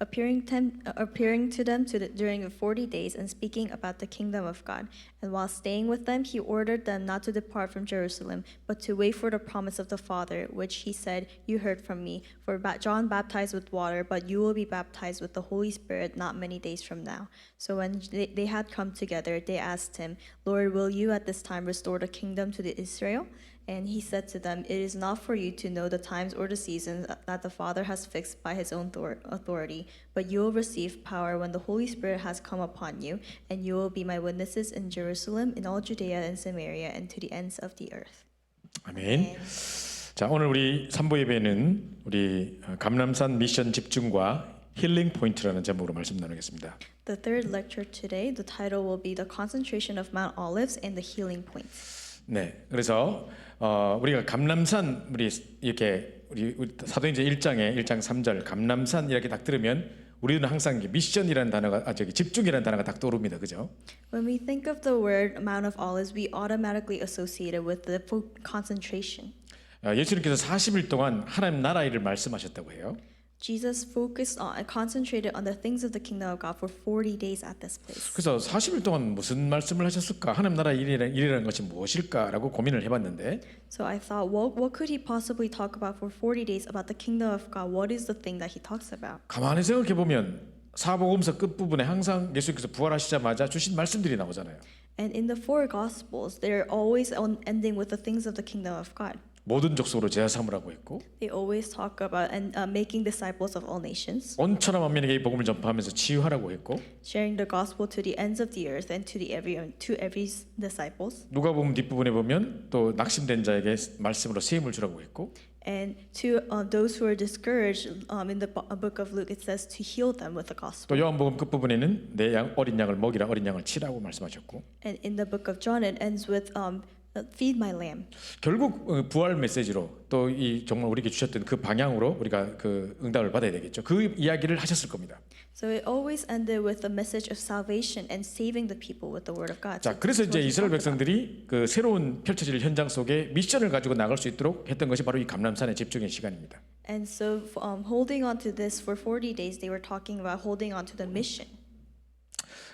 appearing to them during the 40 days and speaking about the kingdom of God. And while staying with them, he ordered them not to depart from Jerusalem, but to wait for the promise of the Father, which he said, "You heard from me. For John baptized with water, but you will be baptized with the Holy Spirit not many days from now." So when they had come together, they asked him, "Lord, will you at this time restore the kingdom to Israel?" And he said to them, "It is not for you to know the times or the seasons that the Father has fixed by his own authority, but you will receive power when the Holy Spirit has come upon you, and you will be my witnesses in Jerusalem, in all Judea and Samaria, and to the ends of the earth." 아멘. 자, 오늘 우리 3부 예배는 우리 감람산 미션 집중과 힐링 포인트라는 제목으로 말씀 나누겠습니다. The third lecture today, the title will be The Concentration of Mount Olives and the Healing Point. 네, 그래서 우리가 감람산 우리 사도행전 1장에 1장 3절 감람산 이렇게 딱 들으면 우리는 항상 미션이라는 단어가 집중이라는 단어가 딱 떠오릅니다, 그죠? When we think of the word Mount of Olives, we automatically associate it with the concentration. 예수님께서 40일 동안 하나님 나라 일을 말씀하셨다고 해요. Jesus focused on and concentrated on the things of the kingdom of God for 40 days at this place. 그래서 40일 동안 무슨 말씀을 하셨을까? 하나님 나라 일이라는 것이 무엇일까라고 고민을 해봤는데. So I thought, what could he possibly talk about for 40 days about the kingdom of God? What is the thing that he talks about? 가만히 생각해 보면 사복음서 끝 부분에 항상 예수님께서 부활하시자마자 주신 말씀들이 나오잖아요. And in the four gospels, they're always ending with the things of the kingdom of God. 모든 족속으로 제자 삼으라고 했고, They always talk about making disciples of all nations, 온 천하 만민에게 이 복음을 전파하면서 치유하라고 했고, sharing the gospel to the ends of the earth and to every disciples, 누가복음 뒷부분에 보면 또 낙심된 자에게 말씀으로 세임을 주라고 했고, and to those who are discouraged. In the book of Luke, it says to heal them with the gospel. 또 요한복음 끝부분에는 내 어린 양을 먹이라, 어린 양을 치라고 말씀하셨고, And in the book of John, it ends with feed my lamb. 결국 부활 메시지로 또 이 정말 우리에게 주셨던 그 방향으로 우리가 그 응답을 받아야 되겠죠. 그 이야기를 하셨을 겁니다. So it always ended with the message of salvation and saving the people with the word of God. 자, 그래서 이제 이스라엘 백성들이 그 새로운 펼쳐질 현장 속에 미션을 가지고 나갈 수 있도록 했던 것이 바로 이 감람산의 집중의 시간입니다. And so holding on to this for 40 days, they were talking about holding on to the mission.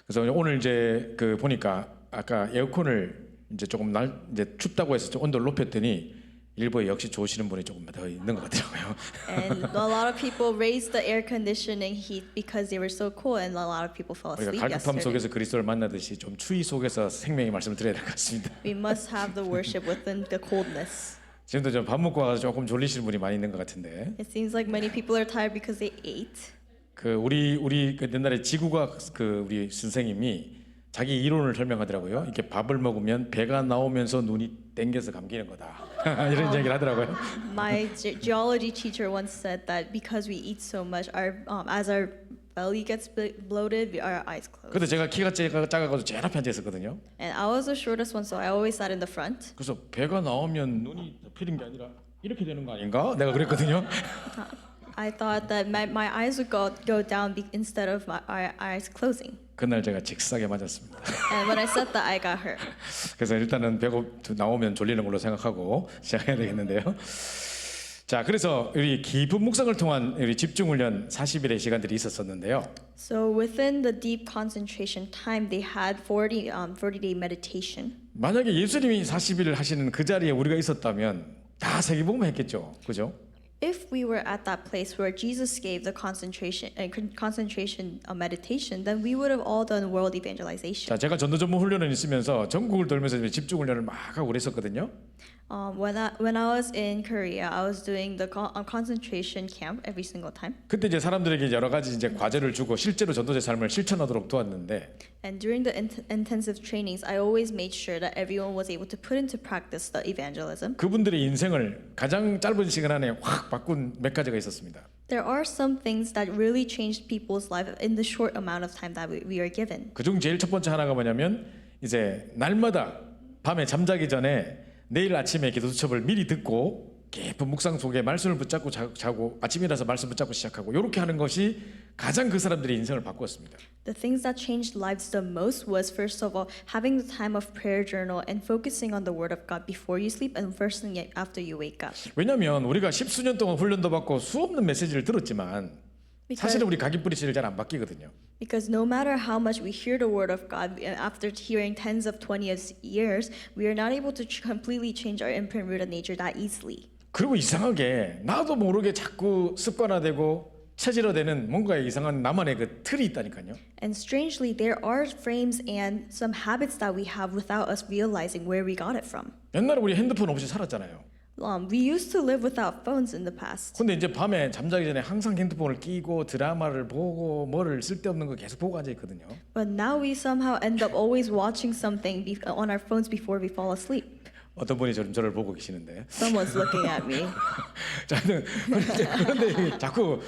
그래서 오늘 이제 그 보니까 아까 에어컨을 이제 조금 이제 춥다고 해서 좀 온도를 높였더니 일부에 역시 좋으시는 분이 조금 더 있는 것 같더라고요. And a lot of people raised the air conditioning heat because they were so cool, and a lot of people fell asleep 우리가 갈급함 yesterday. 속에서 그리스도를 만나듯이 좀 추위 속에서 생명의 말씀을 드려야 될 것 같습니다. We must have the worship within the coldness. 지금도 좀 밥 먹고 와서 조금 졸리시는 분이 많이 있는 것 같은데. It seems like many people are tired because they ate. 그 우리 그 옛날에 지구과학 그 우리 선생님이 자기 이론을 설명하더라고요. 이렇게 밥을 먹으면 배가 나오면서 눈이 땡겨서 감기는 거다. 이런 얘기를 하더라고요. My geology teacher once said that because we eat so much, as our belly gets bloated, our eyes close. 근데 제가 키가 작아가지고 제일 앞에 앉아 있었거든요. And I was the shortest one, so I always sat in the front. 그래서 배가 나오면 눈이 덮이는 게 아니라 이렇게 되는 거 아닌가? 내가 그랬거든요. I thought that my eyes would go down instead of my eyes closing. 그날 제가 직사게 맞았습니다. And when I said that, I got hurt. 그래서 일단은 배가 나오면 졸리는 걸로 생각하고 시작해야 되겠는데요. 자, 그래서 우리 깊은 묵상을 통한 우리 집중 훈련 40일의 시간들이 있었었는데요. So within the deep concentration time, they had 40-day meditation. 만약에 예수님이 40일을 하시는 그 자리에 우리가 있었다면 다 세계복음을 했겠죠, 그죠? If we were at that place where Jesus gave the concentration meditation, then we would have all done world evangelization. 자, 제가 전도 전문 훈련을 있으면서 전국을 돌면서 집중 훈련을 막 하고 그랬었거든요. When I was in Korea, I was doing the concentration camp every single time. 그때 이제 사람들에게 여러 가지 이제 과제를 주고 실제로 전도자의 삶을 실천하도록 도왔는데. And during the intensive trainings, I always made sure that everyone was able to put into practice the evangelism. 그분들의 인생을 가장 짧은 시간 안에 확 바꾼 몇 가지가 있었습니다. There are some things that really changed people's life in the short amount of time that we are given. 그중 제일 첫 번째 하나가 뭐냐면 이제 날마다 밤에 잠자기 전에 내일 아침에 기도 수첩을 미리 듣고 깊은 묵상 속에 말씀을 붙잡고 자고 아침이라서 말씀 붙잡고 시작하고 이렇게 하는 것이 가장 그 사람들의 인생을 바꾸었습니다. The things that changed lives the most was first of all having the time of prayer journal and focusing on the word of God before you sleep and first thing after you wake up. 왜냐하면 우리가 십수년 동안 훈련도 받고 수없는 메시지를 들었지만 사실은 우리 각인 뿌리치를 잘 안 바뀌거든요. Because no matter how much we hear the word of God, after hearing tens of 20 years, we are not able to completely change our imprint rooted nature that easily. 그리고 이상하게 나도 모르게 자꾸 습관화되고 체질화되는 뭔가 이상한 나만의 그 틀이 있다니까요. And strangely, there are frames and some habits that we have without us realizing where we got it from. 옛날에 우리 핸드폰 없이 살았잖아요. We used to live without phones in the past. 근데 이제 밤에 잠자기 전에 항상 핸드폰을 끼고 드라마를 보고 뭐를 쓸데없는 거 계속 보고 앉아 있거든요. But now we somehow end up always watching something on our phones before we fall asleep. 어떤 분이 저를 보고 계시는데. Someone's looking at me. 자, 그런데 자꾸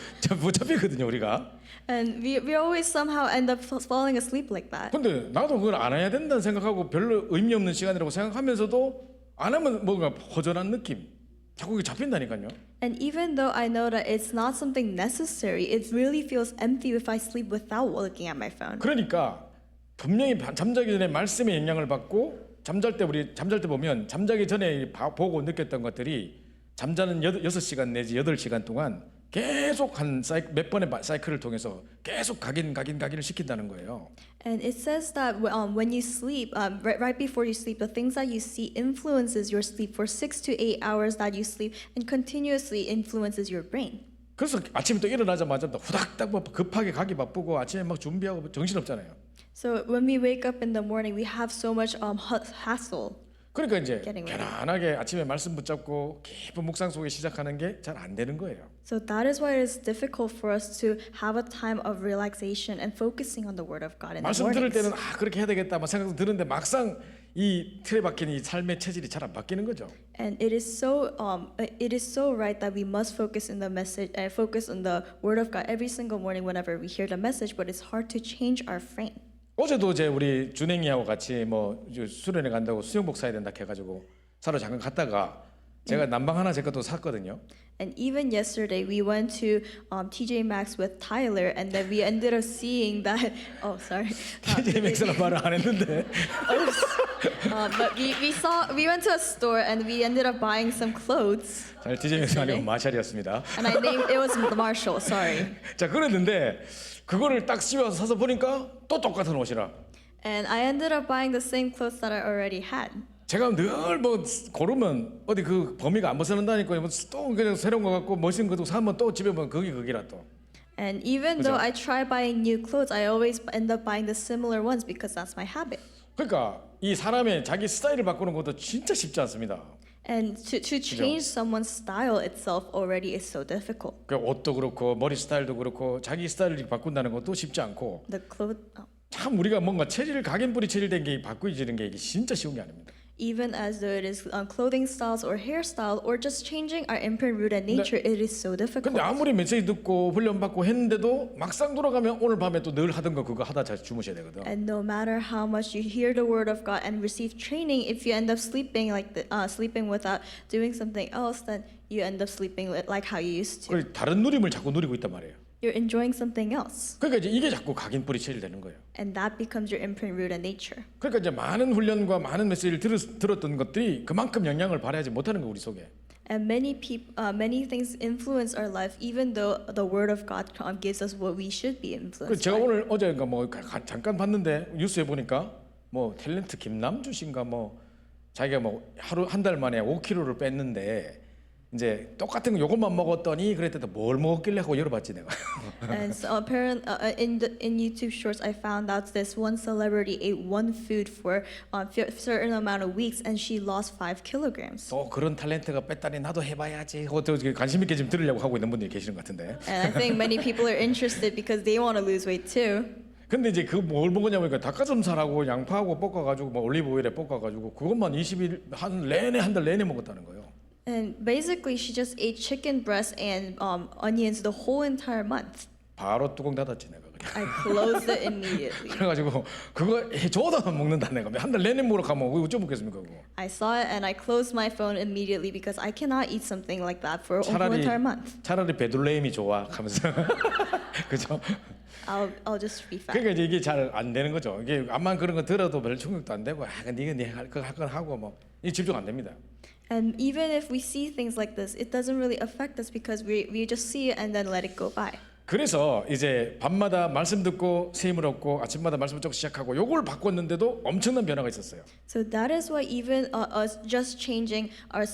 못 잡히거든요 우리가. And we always somehow end up falling asleep like that. 근데 나도 그걸 안 해야 된다는 생각하고 별로 의미 없는 시간이라고 생각하면서도 안 하면 뭔가 허전한 느낌. 자꾸 이게 잡힌다니까요. And even though I know that it's not something necessary, it really feels empty if I sleep without looking at my phone. 그러니까 분명히 잠자기 전에 말씀의 영향을 받고 잠잘 때 보면 잠자기 전에 보고 느꼈던 것들이 잠자는 6시간 내지 8시간 동안 계속 몇 번의 사이클을 통해서 계속 각인을 시킨다는 거예요. And it says that when you sleep, right before you sleep, the things that you see influences your sleep for 6 to 8 hours that you sleep and continuously influences your brain. 그래서 아침에 또 일어나자마자 또 후닥닥 급하게 가기 바쁘고 아침에 막 준비하고 정신없잖아요. So when we wake up in the morning, we have so much hassle. 그러니까 이제 Getting ready. 편안하게 아침에 말씀 붙잡고 깊은 묵상 속에 시작하는 게 잘 안 되는 거예요. So that is why it is difficult for us to have a time of relaxation and focusing on the Word of God in the 말씀 들을 mornings. 때는 그렇게 해야 되겠다 막 생각도 드는데 막상 이 틀에 박힌 이 삶의 체질이 잘 안 바뀌는 거죠. And it is so right that we must focus in the message, focus on the Word of God every single morning whenever we hear the message. But it's hard to change our frame. 어제도 이제 우리 준행이하고 같이 뭐 수련회 간다고 수영복 사야 된다 해가지고 사러 잠깐 갔다가 제가 난방 하나 제 것도 샀거든요. And even yesterday, we went to TJ Maxx with Tyler, and then we ended up seeing that. Oh, sorry. TJ 맥스는 말을 안 했는데 But we went to a store and we ended up buying some clothes. TJ 맥스 아니고 마샬이었습니다. And I named it was Marshall. Sorry. 자 그랬는데 그거를 딱 씌워서 사서 보니까 또 똑같은 옷이라. And I ended up buying the same clothes that I already had. 제가 늘 뭐 고르면 어디 그 범위가 안 벗어난다니까 또 그냥 새로운 거 갖고 멋있는 것도 사면 또 집에 보면 거기라 또. And even though I try buying new clothes, I always end up buying the similar ones because that's my habit. 그러니까 이 사람의 자기 스타일을 바꾸는 것도 진짜 쉽지 않습니다. And to change someone's style itself already is so difficult. 그 옷도 그렇고 머리 스타일도 그렇고 자기 스타일을 바꾼다는 것도 쉽지 않고 The clothes. 참 우리가 뭔가 각인뿌리 체질된 게 바꾸어지는 게 이게 진짜 쉬운 게 아닙니다. Even as though it is clothing styles or hairstyle or just changing our imprint rooted nature, it is so difficult. 근데 아무리 메시지 듣고 훈련 받고 했는데도 막상 돌아가면 오늘 밤에 또 늘 하던 거 그거 하다 잘 주무셔야 되거든. And no matter how much you hear the word of God and receive training, if you end up sleeping sleeping without doing something else, then you end up sleeping like how you used to. 그리고 다른 누림을 자꾸 누리고 있단 말이에요. You're enjoying something else, 그러니까 이제 이게 자꾸 각인뿌리 체질 되는 거예요. and that becomes your imprint rooted nature. 그러니까 이제 많은 훈련과 많은 메시지를 들었던 것들이 그만큼 영향을 발휘하지 못하는 거 우리 속에. And many things influence our life, even though the word of God gives us what we should be influenced 제가 by. 오늘 어제가 뭐 잠깐 봤는데 뉴스에 보니까 뭐 탤런트 김남주 씨인가 뭐 자기가 뭐 하루 한 달 만에 5kg를 뺐는데 이제 똑같은 거 요것만 먹었더니 그랬더니 뭘 먹었길래 하고 열어봤지 내가. And so apparently, in YouTube Shorts, I found out this one celebrity ate one food for a certain amount of weeks, and she lost 5 kilograms. 또 그런 탤런트가 뺐다니 나도 해봐야지 하고 또 관심 있게 좀 들으려고 하고 있는 분들이 계시는 것 같은데. And I think many people are interested because they want to lose weight too. 근데 이제 그 뭘 먹었냐면 닭가슴살하고 양파하고 볶아가지고 뭐 올리브 오일에 볶아가지고 그것만 20일 한 달 내내 먹었다는 거예요. And basically, she just ate chicken breast and onions the whole entire month. 바로 뚜껑 닫았지 내가 그냥. I closed it immediately. 그래가지고 그거 해줘도 안 먹는다 내가 한 달 내내 먹으러 가면 그거 어쩌 먹겠습니까 그거. I saw it and I closed my phone immediately because I cannot eat something like that for a whole entire month. 차라리 베들레헴이 좋아 하면서 그죠? I'll just be fat. 그러니까 이제 이게 잘 안 되는 거죠. 이게 암만 그런 거 들어도 별 충격도 안 되고 네가 할건 하고 뭐 이 집중 안 됩니다. And even if we see things like this, it doesn't really affect us because we just see it and then let it go by. 그래서 이제 밤마다 말씀 듣고 새 힘을 얻고 아침마다 말씀 듣고 시작하고 요걸 바꿨는데도 엄청난 변화가 있었어요. So that is why even us just changing our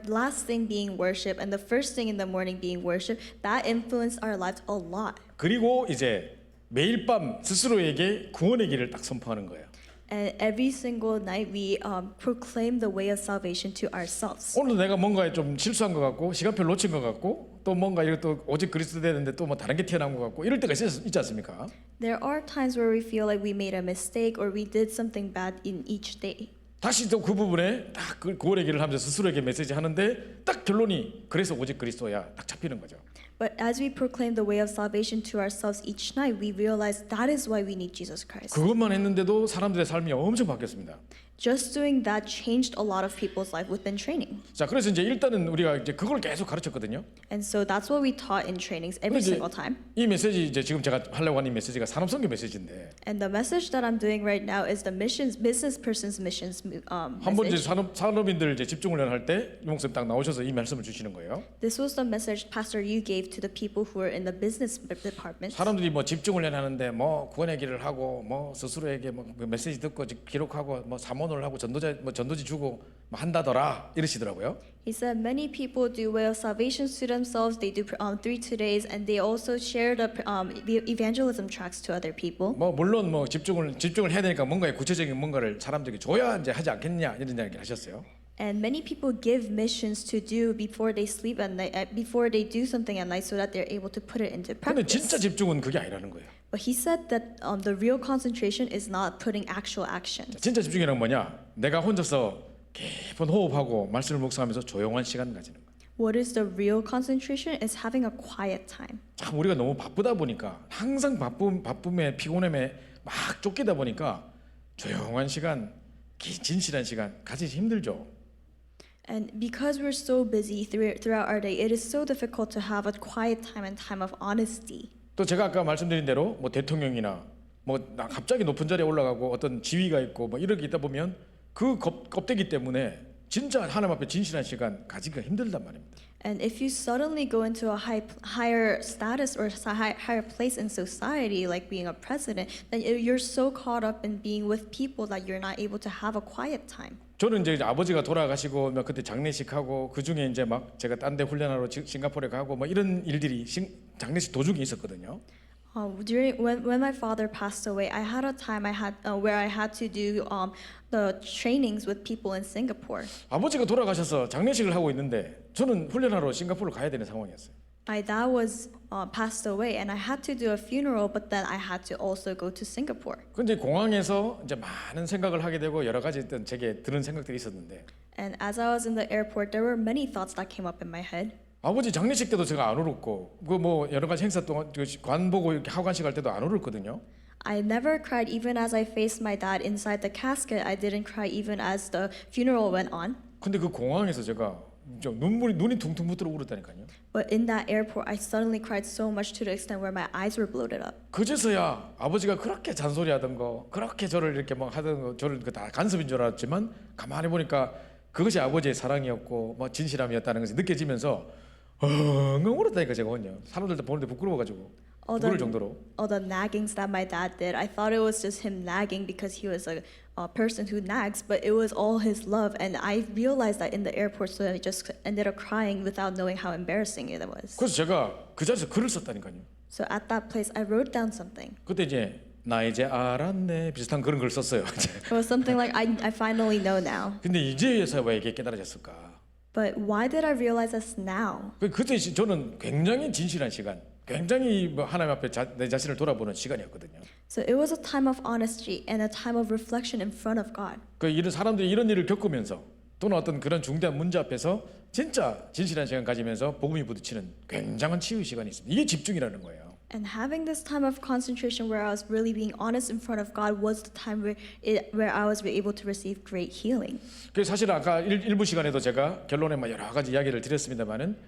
last thing being worship and the first thing in the morning being worship, that influenced our lives a lot. 그리고 이제 매일 밤 스스로에게 구원의 길을 딱 선포하는 거예요. And every single night we proclaim the way of salvation to ourselves. 오늘도 내가 뭔가에 좀 실수한 것 같고 시간표 놓친 것 같고 또 뭔가 이것도 오직 그리스도 되는데 또 뭐 다른 게 튀어나온 것 같고 이럴 때가 있지 않습니까? There are times where we feel like we made a mistake or we did something bad in each day. 다시 또 그 부분에 딱 그 구원의 길을 하면서 스스로에게 메시지 하는데 딱 결론이 그래서 오직 그리스도야 딱 잡히는 거죠. But as we proclaim the way of salvation to ourselves each night, we realize that is why we need Jesus Christ. 그것만 했는데도 사람들의 삶이 엄청 바뀌었습니다. Just doing that changed a lot of people's life within training. 자, 그래서 이제 일단은 우리가 이제 그걸 계속 가르쳤거든요. And so that's what we taught in trainings every 이제 single time. 이 메시지 이제 지금 제가 하려고 하는 이 메시지가 산업선교 메시지인데 And the message that I'm doing right now is the missions, business person's missions 한번 이제 message. 산업인들 이제 집중훈련 할때 유목쌤 딱 나오셔서 이 말씀을 주시는 거예요. This was the message Pastor Yu gave to the people who were in the business department. 사람들이 뭐 집중훈련 하는데 뭐 구원의 길을 하고 뭐 스스로에게 뭐 메시지 듣고 기록하고 뭐 사모를 하고 전도지 주고 뭐 한다더라 이러시더라고요. He said many people do way of salvation to themselves. They do 3-2 and they also share the evangelism tracts to other people. 뭐 물론 뭐 집중을 해야 되니까 뭔가에 구체적인 뭔가를 사람들에게 줘야 이제 하지 않겠냐 이런 이야기를 하셨어요. And many people give missions to do before they sleep at night, before they do something at night, so that they're able to put it into 근데 practice. 진짜 집중은 그게 아니라는 거예요. But he said that the real concentration is not putting actual action. 진짜 집중이란 뭐냐? 내가 혼자서 깊은 호흡하고 말씀을 묵상하면서 조용한 시간 가지는 거예요. What is the real concentration? Is having a quiet time. 참 우리가 너무 바쁘다 보니까 항상 바쁨에 피곤함에 막 쫓기다 보니까 조용한 시간, 진실한 시간 가지기 힘들죠. And because we're so busy throughout our day, it is so difficult to have a quiet time and time of honesty. 또 제가 아까 말씀드린 대로 뭐 대통령이나 뭐 갑자기 높은 자리에 올라가고 어떤 지위가 있고 뭐 이렇게 있다 보면 그 껍데기 때문에 진짜 하나님 앞에 진실한 시간 가지기가 힘들단 말입니다. And if you suddenly go into a higher status or higher place in society, like being a president, then you're so caught up in being with people that you're not able to have a quiet time. 저는 이제 아버지가 돌아가시고 막 그때 장례식하고 그 중에 이제 막 제가 딴 데 훈련하러 싱가포르에 가고 뭐 이런 일들이 장례식 도중에 있었거든요. During when my father passed away, I had a time where I had to do the trainings with people in Singapore. 아버지가 돌아가셔서 장례식을 하고 있는데 저는 훈련하러 싱가포르를 가야 되는 상황이었어요. My dad was passed away, and I had to do a funeral, but then I had to also go to Singapore. 근데 공항에서 이제 많은 생각을 하게 되고 여러 가지 어떤 제게 드는 생각들이 있었는데 And as I was in the airport, there were many thoughts that came up in my head. 아버지 장례식 때도 제가 안 울었고 그 뭐 여러 가지 행사 동안 관 보고 이렇게 하관식 할 때도 안 울었거든요. I never cried even as I faced my dad inside the casket. I didn't cry even as the funeral went on. 근데 그 공항에서 제가 눈이 퉁퉁 부들어 울었다니까요. But in that airport, I suddenly cried so much to the extent where my eyes were bloated up. 그제서야 아버지가 그렇게 잔소리하던 거, 그렇게 저를 이렇게 막 하던 거, 저를 다 간섭인 줄 알았지만 가만히 보니까 그것이 아버지의 사랑이었고 뭐 진실함이었다는 것이 느껴지면서 엉엉 울었다니까 제가 혼요. 사람들도 보는데 부끄러워가지고 울을 정도로. All the naggings that my dad did, I thought it was just him nagging because he was a person who nags, but it was all his love. And I realized that in the airport, so I just ended up crying without knowing how embarrassing it was. 그래서 제가 그 자리에서 글을 썼다니까요. So at that place, I wrote down something. 그때 이제 나 이제 알았네 비슷한 그런 걸 썼어요. It was something like, I finally know now. 근데 이제서야 왜 이게 깨달아졌을까? But why did I realize this now? 그때 저는 굉장히 진실한 시간, 굉장히 뭐 하나님 앞에 내 자신을 돌아보는 시간이었거든요. So it was a time of honesty and a time of reflection in front of God. 그 이런 사람들이 이런 일을 겪으면서 또는 어떤 그런 중대한 문제 앞에서 진짜 진실한 시간 가지면서 복음이 부딪히는 굉장한 치유 시간이 있습니다. 이게 집중이라는 거예요. And having this time of concentration where I was really being honest in front of God was the time where I was able to receive great healing. 그 사실 아까 일부 시간에도 제가 결론에 막 여러 가지 이야기를 드렸습니다만은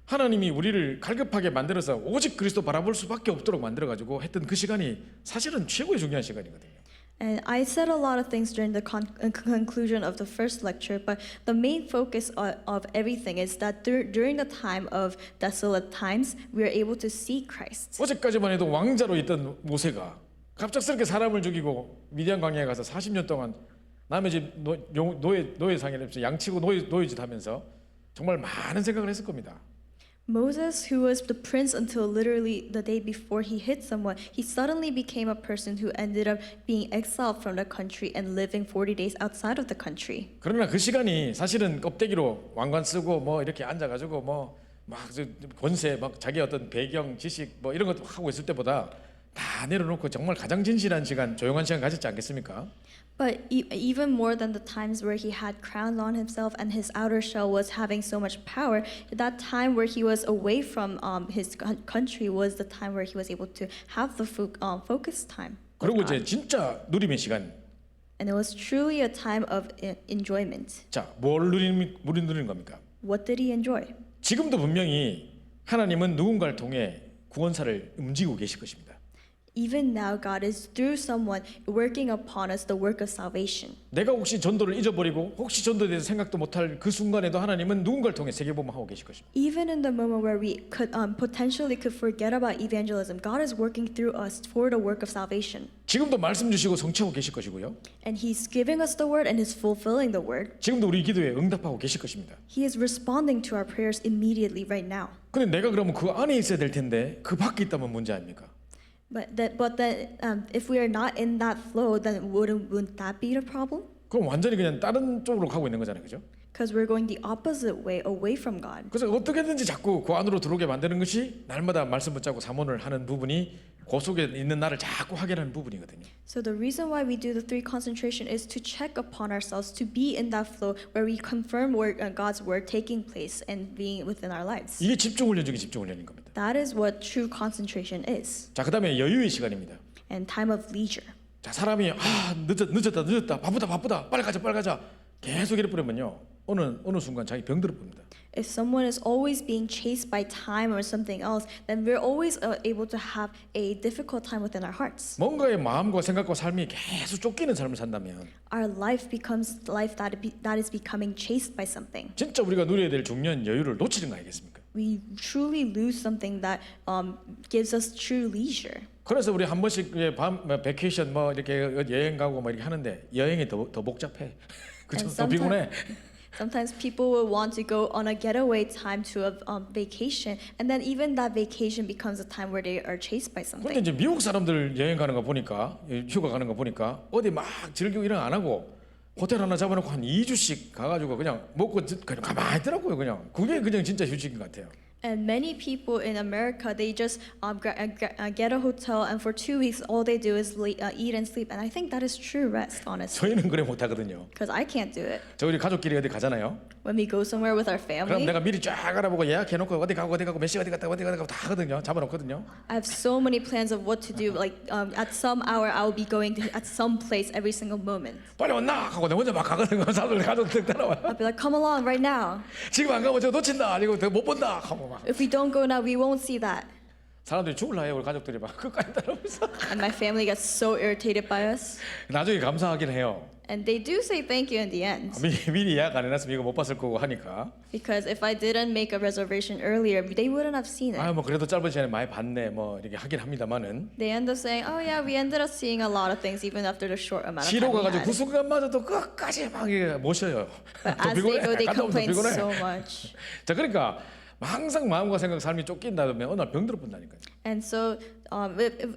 하나님이 우리를 갈급하게 만들어서 오직 그리스도 바라볼 수밖에 없도록 만들어가지고 했던 그 시간이 사실은 최고의 중요한 시간이거든요. And I said a lot of things during the conclusion of the first lecture, but the main focus of everything is that during the time of desolate times, we are able to see Christ. 어제까지만 해도 왕자로 있던 모세가 갑작스럽게 사람을 죽이고 미디안 광야에 가서 40년 동안 남의 집 노예상에 양치고 노예짓 하면서 정말 많은 생각을 했을 겁니다. Moses, who was the prince until literally the day before he hit someone, he suddenly became a person who ended up being exiled from the country and living 40 days outside of the country. 그러나 그 시간이 사실은 껍데기로 왕관 쓰고 뭐 이렇게 앉아가지고 뭐막 권세 막 자기 어떤 배경 지식 뭐 이런 것 하고 있을 때보다 다 내려놓고 정말 가장 진실한 시간, 조용한 시간 가졌지 않겠습니까? But even more than the times where he had crowns on himself and his outer shell was having so much power, that time where he was away from his country was the time where he was able to have the focus time. 그리고 이제 진짜 누림의 시간. And it was truly a time of enjoyment. 자, 뭘 누리는 겁니까? What did he enjoy? 지금도 분명히 하나님은 누군가를 통해 구원사를 움직이고 계실 것입니다. Even now, God is through someone working upon us the work of salvation. 내가 혹시 전도를 잊어버리고 혹시 전도에 대해서 생각도 못할 그 순간에도 하나님은 누군가를 통해 세계복음하고 계실 것입니다. Even in the moment where we could potentially could forget about evangelism, God is working through us for the work of salvation. 지금도 말씀 주시고 성취하고 계실 것이고요. And He's giving us the word and is fulfilling the word. 지금도 우리 기도에 응답하고 계실 것입니다. He is responding to our prayers immediately right now. 근데 내가 그러면 그 안에 있어야 될 텐데 그 밖에 있다면 문제 아닙니까? But if we are not in that flow, then wouldn't that be the problem? 그럼 완전히 그냥 다른 쪽으로 가고 있는 거잖아요, 그죠? Because we're going the opposite way, away from God. 그래서 어떻게든지 자꾸 그 안으로 들어오게 만드는 것이 날마다 말씀 붙잡고 사모를 하는 부분이 그 속에 있는 나를 자꾸 확인하는 부분이거든요. So the reason why we do the 3 concentration is to check upon ourselves, to be in that flow where we confirm God's word taking place and being within our lives. 이게 집중훈련 중에 집중훈련인 겁니다. That is what true concentration is. 자, 그다음에 여유의 시간입니다. And time of leisure. 자, 사람이 늦었다 바쁘다 빨리 가자 계속 이래 뿌리면요 어느 순간 자기 병들어 봅니다. If someone is always being chased by time or something else, then we're always able to have a difficult time within our hearts. 뭔가의 마음과 생각과 삶이 계속 쫓기는 삶을 산다면 Our life becomes life that is becoming chased by something. 진짜 우리가 누려야 될 중요한 여유를 놓치는 거 아니겠습니까? We truly lose something that gives us true leisure. 그래서 우리 한 번씩 밤 베케이션 뭐 이렇게 여행 가고 뭐 이렇게 하는데 여행이 더 복잡해. 그죠? 더 피곤해. Sometimes people will want to go on a getaway time to a vacation, and then even that vacation becomes a time where they are chased by something. 근데 이제 미국 사람들 여행 가는 거 보니까 휴가 가는 거 보니까 어디 막 즐기고 이런 안 하고 호텔 하나 잡아놓고 한 2주씩 가가지고 그냥 먹고 그냥 가만히 있더라고요. 그냥 그게 그냥 진짜 휴식인 것 같아요. And many people in America, they just get a hotel, and for 2 weeks, all they do is eat and sleep. And I think that is true rest, honestly. 저희는 그래 못 하거든요. Because I can't do it. 저 우리 가족끼리 어디 가잖아요. When we go somewhere with our 그럼 family, 내가 미리 쫙 알아보고 예약해놓고 어디 가고 몇 시 어디 갔다 다 하거든요. 잡아놓거든요. I have so many plans of what to do. Like at some hour, I will be going to at some place every single moment. 빨리 왔나 하고 내가 혼자 막 가거든요. 사람들 가족들 따라와요. I'll be like, come along right now. 지금 안 가면 저 놓친다. 아니고 못 본다 하고 막. If we don't go now, we won't see that. 사람들이 죽을라 해요. 우리 가족들이 막 끝까지 따라오면서. And my family gets so irritated by us. 나중에 감사하긴 해요. And they do say thank you in the end. 미리 예약 안 해놨으면 이거 못 봤을 거고 하니까. Because if I didn't make a reservation earlier, they wouldn't have seen it. 뭐 그래도 짧은 시간에 많이 봤네. 뭐 이렇게 하긴 합니다만은. They end up saying, oh yeah, we ended up seeing a lot of things even after the short amount of time 시로 we 가가지고 had. 그 순간마저도 끝까지 막 모셔요. But 더 as they go, they 갔다 오면 더 complain 피곤해. so much. 자, 그러니까 항상 마음과 생각, 삶이 쫓긴다면 어느 날 병들어 본다니까요. And so,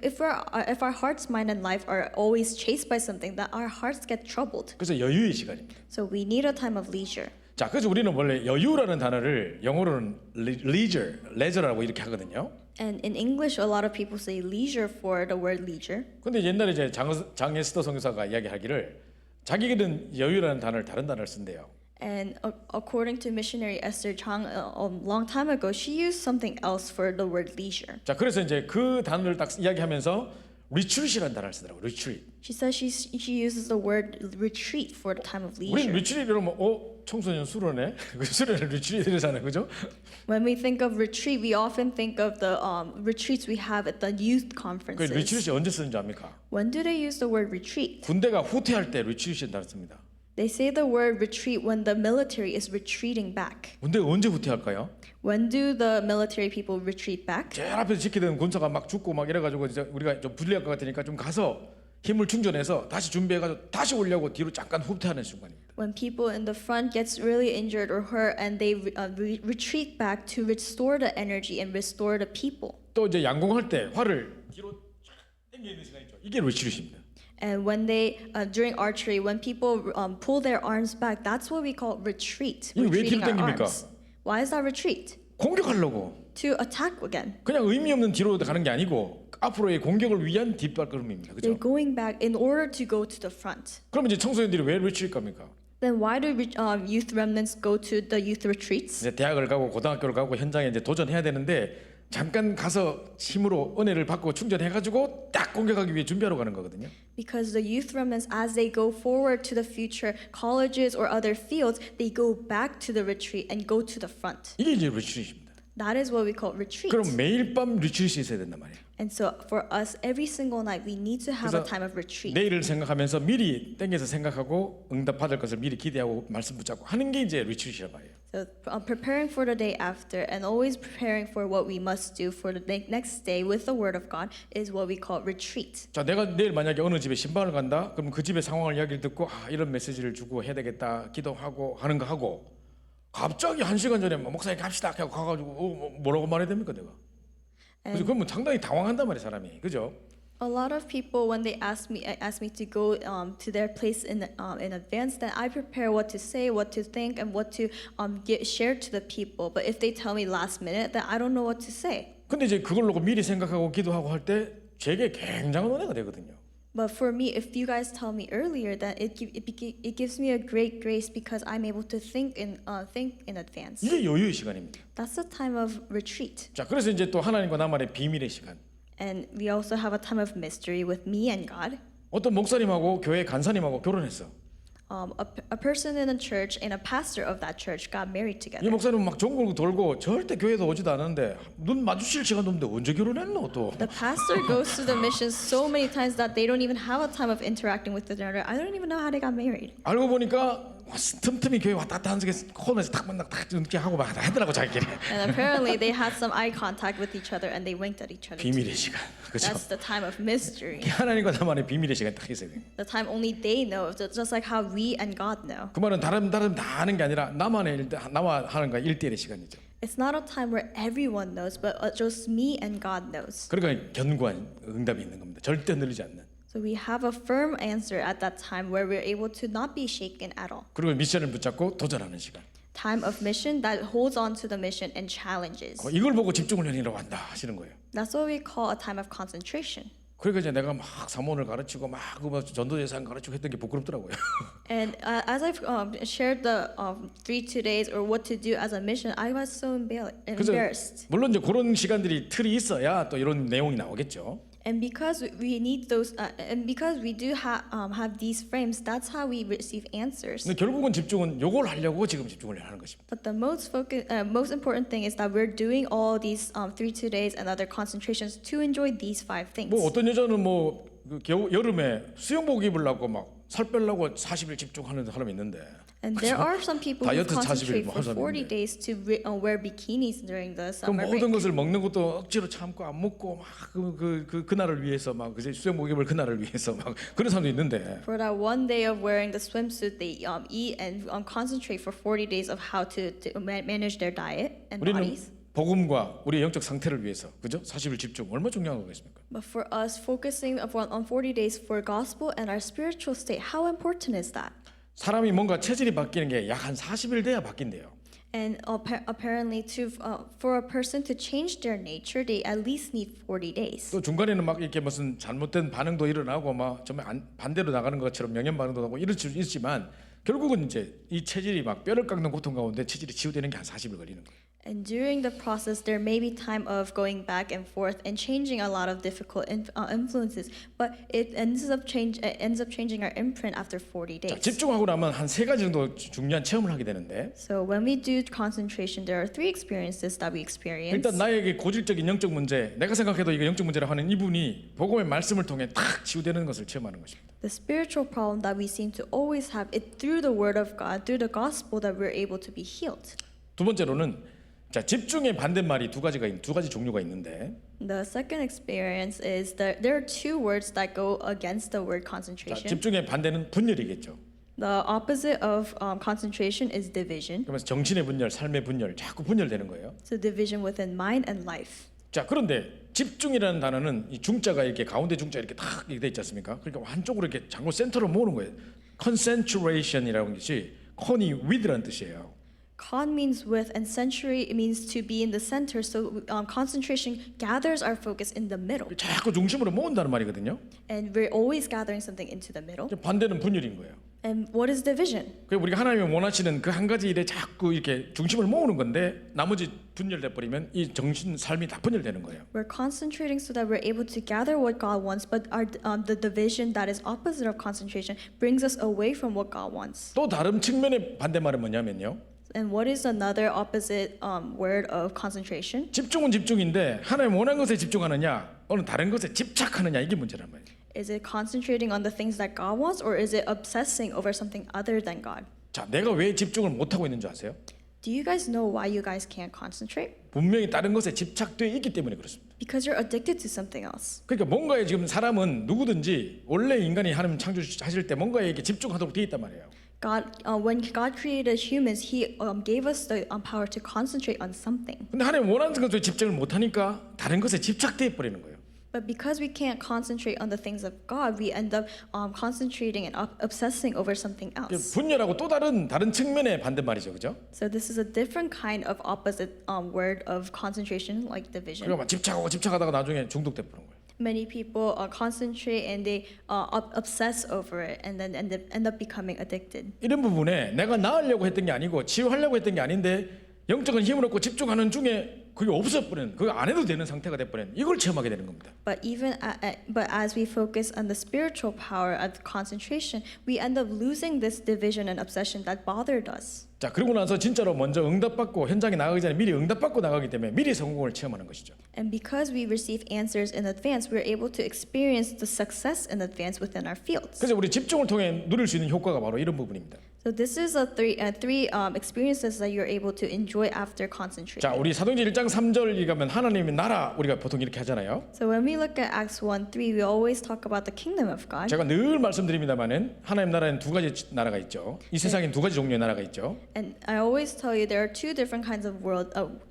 if our hearts, mind, and life are always chased by something, that our hearts get troubled. 그래서 여유의 시간입니다. So we need a time of leisure. 자, 그래서 우리는 원래 여유라는 단어를 영어로는 leisure라고 이렇게 하거든요. And in English, a lot of people say leisure for the word leisure. 근데 옛날에 이제 장 에스더 선교사가 이야기하기를 자기들은 여유라는 단어를 다른 단어를 쓴대요. And according to missionary Esther Chang, a long time ago, she used something else for the word leisure. 자, 그래서 이제 그 단어를 딱 이야기하면서 리트릿이라는 단어를 쓰더라고요. 리트릿. She says she uses the word retreat for the time of 우리는 leisure. 리트릿 이러면 청소년 수련회? 그 수련회 리트릿이잖아요, 그죠? When we think of retreat, we often think of the retreats we have at the youth 그 conferences. 리트릿이 언제 쓰는지 압니까? When do they use the word retreat? 군대가 후퇴할 때 리트릿이라는 단어를 씁니다. They say the word retreat when the military is retreating back. 군대 언제 후퇴할까요? When do the military people retreat back? 제일 앞에서 지키던 군사가 막 죽고 막 이래가지고 이제 우리가 좀 불리할 것 같으니까 좀 가서 힘을 충전해서 다시 준비해가지고 다시 오려고 뒤로 잠깐 후퇴하는 순간입니다. When people in the front gets really injured or hurt and they retreat back to restore the energy and restore the people. 또 이제 양궁할 때 활을 뒤로 쫙 당기는 시간 있죠. 이게 리트릿입니다. And when they during archery, when people pull their arms back, that's what we call retreat. 이게 왜 Retreating 뒤로 our 당깁니까? arms. Why is that retreat? 공격하려고. To attack again. 그냥 의미 없는 뒤로 가는 게 아니고 앞으로의 공격을 위한 뒷발걸음입니다. They're 그렇죠? going back in order to go to the front. 그럼 이제 청소년들이 왜 리트릿 갑니까? Then why do youth remnants go to the youth retreats? 이제 대학을 가고 고등학교를 가고 현장에 이제 도전해야 되는데 잠깐 가서 힘으로 은혜를 받고 충전해가지고 딱 공격하기 위해 준비하러 가는 거거든요. Because the youth remnants, as they go forward to the future colleges or other fields, they go back to the retreat and go to the front. 이게 이제 리트릿입니다. That is what we call retreat. 그럼 매일 밤 리트릿이 있어야 된단 말이에요. And so for us, every single night, we need to have a 그래서 time of retreat. 내일을 생각하면서 미리 땡겨서 생각하고 응답 받을 것을 미리 기대하고 말씀 붙잡고 하는 게 이제 리트릿이란 말이에요. So preparing for the day after and always preparing for what we must do for the next day with the Word of God is what we call retreat. 자, 내가 내일 만약에 어느 집에 신방을 간다. 그럼 그 집의 상황을 이야기를 듣고 이런 메시지를 주고 해야 되겠다. 기도하고 하는 거 하고 갑자기 1시간 전에 목사님 갑시다 하고 가가지고 뭐라고 말해야 됩니까 내가? 그래서 그러면 상당히 당황한단 말이에요 사람이, 그죠? A lot of people, when they ask me to go to their place in advance, then I prepare what to say, what to think, and what to share to the people. But if they tell me last minute, then I don't know what to say. 근데 이제 그걸 놓고 미리 생각하고 기도하고 할 때 제게 굉장한 은혜가 되거든요. But for me, if you guys tell me earlier, that it gives me a great grace because I'm able to think in advance. 이게 여유의 시간입니다. That's a time of retreat. 자, 그래서 이제 또 하나님과 나만의 비밀의 시간. And we also have a time of mystery with me and God. 어떤 목사님하고 교회 간사님하고 결혼했어. A person in a church and a pastor of that church got married 이 together. 목사님은 막 전국 돌고 절대 교회도 오지도 않았는데 눈 마주칠 시간도 없는데 언제 결혼했노 또? The pastor goes to the missions so many times that they don't even have a time of interacting with the other. I don't even know how they got married. 알고 보니까 틈틈이 교회 왔다 갔다 하는 속에 홈에서 딱 만나 딱 이렇게 하고 막 하더라고 자기끼리. And apparently they had some eye contact with each other and they winked at each other. 비밀의 시간, 그렇죠? That's the time of mystery. 하나님과 나만의 비밀의 시간 딱 있어야 돼. The time only they know, just like how we and God know. 그 말은 다른 다 하는 게 아니라 나만의 나만 하는 거 1대1의 시간이죠. It's not a time where everyone knows, but just me and God knows. 그러니까 견고한 응답이 있는 겁니다. 절대 늘리지 않는. So we have a firm answer at that time where we're able to not be shaken at all. 그리고 미션을 붙잡고 도전하는 시간. Time of mission that holds on to the mission and challenges. 이걸 보고 집중을 연이라고 한다 하시는 거예요. That's what we call a time of concentration. 그러니까 이제 내가 막 사모를 가르치고 막 전도제사장 가르치고 했던 게 부끄럽더라고요. And as I've shared the 3-2 days or what to do as a mission, I was so embarrassed. 물론 이제 그런 시간들이 틀이 있어야 또 이런 내용이 나오겠죠. And because we need those, and because we do have these frames, that's how we receive answers. 근데 결국은 집중은 요걸 하려고 지금 집중을 하는 것입니다. But the most important thing is that we're doing all these 3-2 days and other concentrations to enjoy these 5 things. 뭐 어떤 여자는 그 여름에 수영복 입으려고 막 살 빼려고 40일 집중하는 사람이 있는데. And there are some people who 다이어트 40일 concentrate 뭐 for 하는 40 days to wear bikinis during the 그 summer 모든 break. 것을 먹는 것도 억지로 참고 안 먹고 막 그날을 위해서 막 그제 수영복 입을 그날을 위해서 막 그런 사람도 있는데. For that one day of wearing the swimsuit, they eat and concentrate for 40 days of how to manage their diet and 우리는 bodies. 복음과 우리의 영적 상태를 위해서 그죠? 40일 집중 얼마나 중요한 거겠습니까? But for us, focusing on 40 days for gospel and our spiritual state, how important is that? 사람이 뭔가 체질이 바뀌는 게 약 한 40일 돼야 바뀐대요. And apparently, for a person to change their nature, they at least need 40 days. 또 중간에는 막 이렇게 무슨 잘못된 반응도 일어나고 막 정말 반대로 나가는 것처럼 명령 반응도 나고 이럴 수 있지만 결국은 이제 이 체질이 막 뼈를 깎는 고통 가운데 체질이 치유되는 게 한 40일 걸리는 거예요. And during the process, there may be time of going back and forth and changing a lot of difficult influences, but it ends up changing our imprint after 40 자, days. 집중하고 나면 한 세 가지 정도 중요한 체험을 하게 되는데 So when we do concentration, there are 3 experiences that we experience. 일단 나에게 고질적인 영적 문제, 내가 생각해도 이거 영적 문제라고 하는 이분이 복음의 말씀을 통해 탁 치유되는 것을 체험하는 것입니다. The spiritual problem that we seem to always have, it through the word of God, through the gospel, that we're able to be healed. 두 번째로는 자, 집중의 반대말이 두 가지 종류가 있는데 The second experience is that there are 2 words that go against the word 자, concentration. 집중의 반대는 분열이겠죠. The opposite of concentration is division. 그러면서 정신의 분열, 삶의 분열, 자꾸 분열되는 거예요. So division within mind and life. 자, 그런데 집중이라는 단어는 이 중자가 이렇게 가운데 중자 이렇게 탁 이렇게 돼 있지 않습니까? 그러니까 한쪽으로 이렇게 장고 센터로 모으는 거예요. concentration이라는 것이 con이 with라는 뜻이에요. Con means with, and century means to be in the center. So concentration gathers our focus in the middle, 자꾸 중심으로 모은다는 말이거든요. and we're always gathering something into the middle. 반대는 분열인 거예요. And what is division? 그 우리가 하나님이 원하시는 그 한 가지 일에 자꾸 이렇게 중심을 모으는 건데 나머지 분열돼 버리면 이 정신 삶이 다 분열되는 거예요. We're concentrating so that we're able to gather what God wants, but the division that is opposite of concentration brings us away from what God wants. 또 다른 측면의 반대말은 뭐냐면요. And what is another opposite word of concentration? 집중은 집중인데 하나님 원하는 것에 집중하느냐, 어느 다른 것에 집착하느냐 이게 문제란 말이에요. Is it concentrating on the things that God wants, or is it obsessing over something other than God? 자, 내가 왜 집중을 못 하고 있는 줄 아세요? Do you guys know why you guys can't concentrate? 분명히 다른 것에 집착되어 있기 때문에 그렇습니다. Because you're addicted to something else. 그러니까 뭔가에 지금 사람은 누구든지 원래 인간이 하나님 창조하실 때 뭔가에 이렇게 집중하도록 되어 있단 말이에요. God, when God created humans, He gave us the power to concentrate on something. 근데 하나님 원하는 것에 집중을 못 하니까 다른 것에 집착되어 버리는 거예요. But because we can't concentrate on the things of God, we end up concentrating and obsessing over something else. 분열하고 또 다른 측면의 반대말이죠, 그죠? So this is a different kind of opposite word of concentration, like division. 그리고 막 집착하다가 나중에 중독돼 버리는 거예요. Many people concentrate and they obsess over it, and then end up becoming addicted. 이런 부분에 내가 나으려고 했던 게 아니고 치유하려고 했던 게 아닌데 영적인 힘을 얻고 집중하는 중에 그게 없어버린, 그거 안 해도 되는 상태가 돼버린 이걸 체험하게 되는 겁니다. But but as we focus on the spiritual power of concentration, we end up losing this division and obsession that bothered us. 자, 그러고 나서 진짜로 먼저 응답받고 현장에 나가기 전에 미리 응답받고 나가기 때문에 미리 성공을 체험하는 것이죠. And because we receive answers in advance, we're able to experience the success in advance within our fields. 그래서 우리 집중을 통해 누릴 수 있는 효과가 바로 이런 부분입니다. So this is a three experiences that you're able to enjoy after concentration. 자, 우리 사도행전 1장 3절 가면 하나님의 나라 우리가 보통 이렇게 하잖아요. So when we look at Acts 1:3, we always talk about the kingdom of God. 제가 늘 말씀드립니다만은 하나님 나라에는 두 가지 나라가 있죠. 이 세상엔 두 가지 종류의 나라가 있죠. And I always tell you there are 2 different kinds of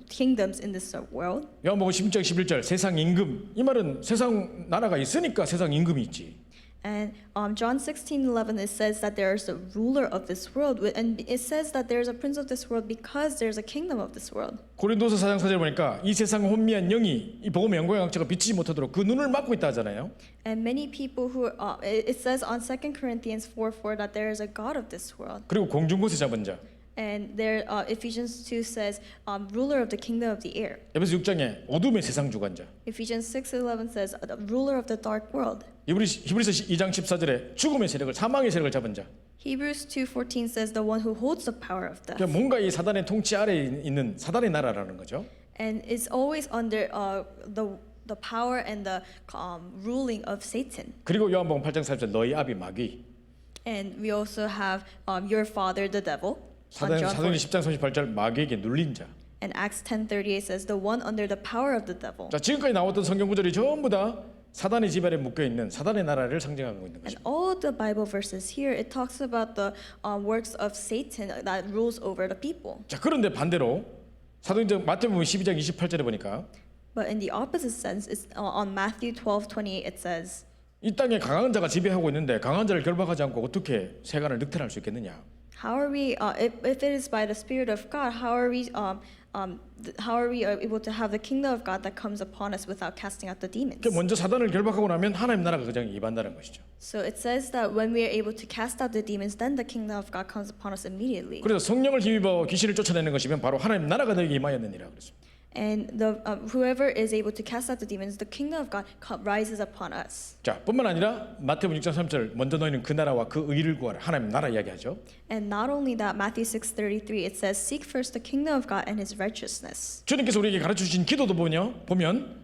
kingdoms in this world. 요한복음 16장 11절 세상 임금, 이 말은 세상 나라가 있으니까 세상 임금이 있지. And John 16:11, it says that there is a ruler of this world, and it says that there is a prince of this world because there is a kingdom of this world. 고린도서 4장 4절 보니까 이 세상 혼미한 영이 이 복음의 영광의 광채가 비치지 못하도록 그 눈을 막고 있다 하잖아요. And many people who it says on 2 Corinthians 4:4 that there is a god of this world. 그리고 공중곳에 잡은 자. And there Ephesians 2 says ruler of the kingdom of the air. 에베소 6장에 어둠의 세상 주관자. Ephesians 6:11 says the ruler of the dark world. 히브리서 2장 14절에 죽음의 세력을, 사망의 세력을 잡은 자. Hebrews 2:14 says the one who holds the power of death. 그러니까 뭔가 이 사단의 통치 아래에 있는 사단의 나라라는 거죠. And it's always under the power and the ruling of Satan. 그리고 요한복음 8장 4절 너희 아비 마귀. And we also have your father the devil. 사도행전 10장 38절 마귀에게 눌린 자. And Acts 10:38 says the one under the power of the devil. 자, 지금까지 나왔던 성경 구절이 전부 다 사단의 지발에 묶여 있는 사단의 나라를 상징하고 있는 And 것입니다. all of the Bible verses here, it talks about the works of Satan that rules over the people. 자, 그런데 반대로 사도행전 마태복음 12장 28절에 보니까 But in the opposite sense, it's on Matthew 12:28 it says, 이 땅에 강한 자가 지배하고 있는데 강한 자를 결박하지 않고 어떻게 세간을 늑탈할 수 있겠느냐? how are we? If it is by the Spirit of God, how are we? How are we able to have the kingdom of God that comes upon us without casting out the demons? 먼저 사단을 결박하고 나면 하나님 나라가 그 장에 임한다는 것이죠. So it says that when we are able to cast out the demons, then the kingdom of God comes upon us immediately. 그래서 성령을 힘입어 귀신을 쫓아내는 것이면 바로 하나님 나라가 너에게 임하였느니라 그랬습니다. And whoever is able to cast out the demons, the kingdom of God rises upon us. 자, 뿐만 아니라 마태복음 6장 3절 먼저 너희는 그 나라와 그 의를 구하라. 하나님 나라 이야기하죠. And not only that, Matthew 6:33 it says, "Seek first the kingdom of God and His righteousness." 주님께서 우리에게 가르쳐 주신 기도도 보면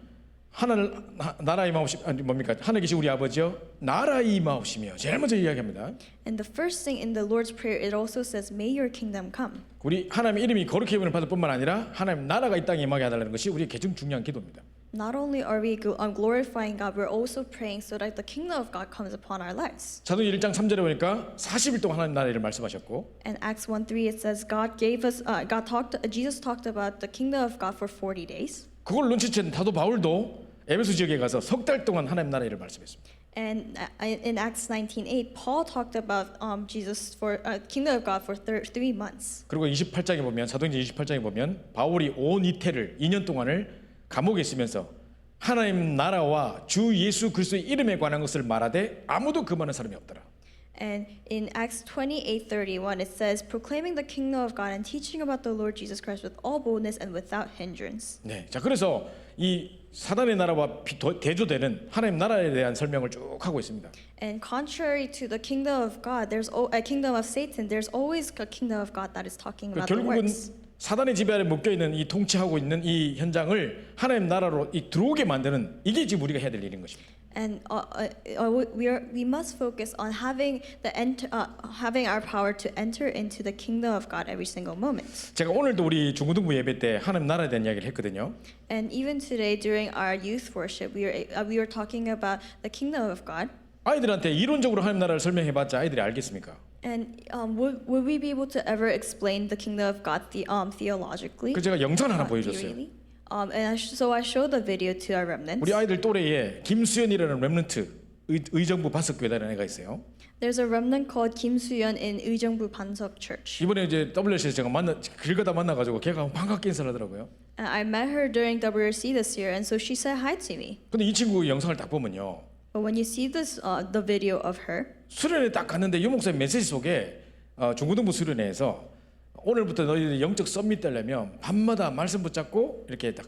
하늘 나라 임하옵시 아니 뭡니까? 하늘 계신 우리 아버지여 나라 임하옵시며 제일 먼저 이야기합니다. And the first thing in the Lord's prayer it also says, "May your kingdom come." 우리 하나님의 이름이 거룩히 여김을 받을 뿐만 아니라 하나님 나라가 이 땅에 임하게 해달라는 것이 우리의 가장 중요한 기도입니다. Not only are we glorifying God, we're also praying so that the kingdom of God comes upon our lives. 사도행 1장 3절에 보니까 40일 동안 하나님 나라를 말씀하셨고 And Acts 1:3 it says Jesus talked about the kingdom of God for 40 days. 그걸 눈치챈 사도 바울도 에베소 지역에 가서 석 달 동안 하나님 나라의 일을 말씀했습니다. And in Acts 19:8, Paul talked about Jesus for kingdom of God for 3 months. 그리고 28장에 보면 사도행전 28장에 보면 바울이 온 이태를 2년 동안을 감옥에 있으면서 하나님 나라와 주 예수 그리스도의 이름에 관한 것을 말하되 아무도 금하는 사람이 없더라. And in Acts 28:31 it says, proclaiming the kingdom of God and teaching about the Lord Jesus Christ with all boldness and without hindrance. 네, 자 그래서 이 사단의 나라와 대조되는 하나님 나라에 대한 설명을 쭉 하고 있습니다. And contrary to the kingdom of God, there's a kingdom of Satan. There's always a kingdom of God that is talking about the 결국은 works. 사단의 지배 아래 묶여 있는 이 통치하고 있는 이 현장을 하나님 나라로 이 들어오게 만드는 이게 지금 우리가 해야 될 일인 것입니다. And we must focus on having our power to enter into the kingdom of God every single moment. 제가 오늘도 우리 중고등부 예배 때 하나님 나라에 대한 이야기를 했거든요. And even today during our youth worship, we were talking about the kingdom of God. 아이들한테 이론적으로 하나님 나라를 설명해봤자 아이들이 알겠습니까? And would we be able to ever explain the kingdom of God theologically? 그 제가 영상 하나 보여줬어요. Theoretically? So I showed the video to our remnants. 우리 아이들 또래에 김수연이라는 렘넌트 의정부 반석교회라는 애가 있어요. There's a remnant called Kim Soo-yeon in 의정부 반석 Church. 이번에 이제 WC에서 제가 길 가다 만나가지고 걔가 반갑게 인사를 하더라고요. And I met her during WRC this year, and so she said hi to me. 근데 이 친구 영상을 딱 보면요. But when you see the video of her, 수련회 딱 갔는데 유 목사님 메시지 속에 중고등부 수련회에서 오늘부터 너희들이 영적 썸밋 되려면 밤마다 말씀 붙잡고 이렇게 딱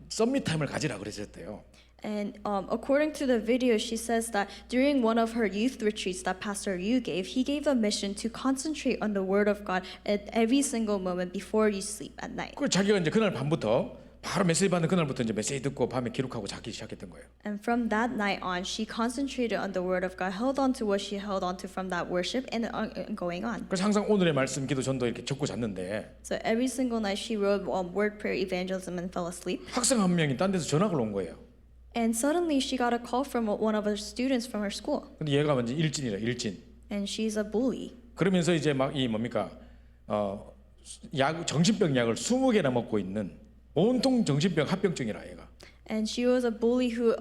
썸밋 타임을 가지라 그러셨대요. and according to the video, she says that during one of her youth retreats that Pastor Yu gave, he gave a mission to concentrate on the Word of God at every single moment before you sleep at night. 그 자기가 이제 그날 밤부터 바로 메시지 받는 그날부터 이제 메시지 듣고 밤에 기록하고 자기 시작했던 거예요. And from that night on, she concentrated on the Word of God, held on to what she held on to from that worship, and going on. 그래서 항상 오늘의 말씀 기도 전도 이렇게 적고 잤는데 So every single night she wrote word prayer evangelism and fell asleep. 학생 한 명이 딴 데서 전화가 온 거예요. And suddenly she got a call from one of her students from her school. 근데 얘가 먼저 일진이라 일진. And she's a bully. 그러면서 이제 막 이 뭡니까 정신병 약을 20개나 먹고 있는 온통 정신병 합병증이라 얘가. And she was a bully who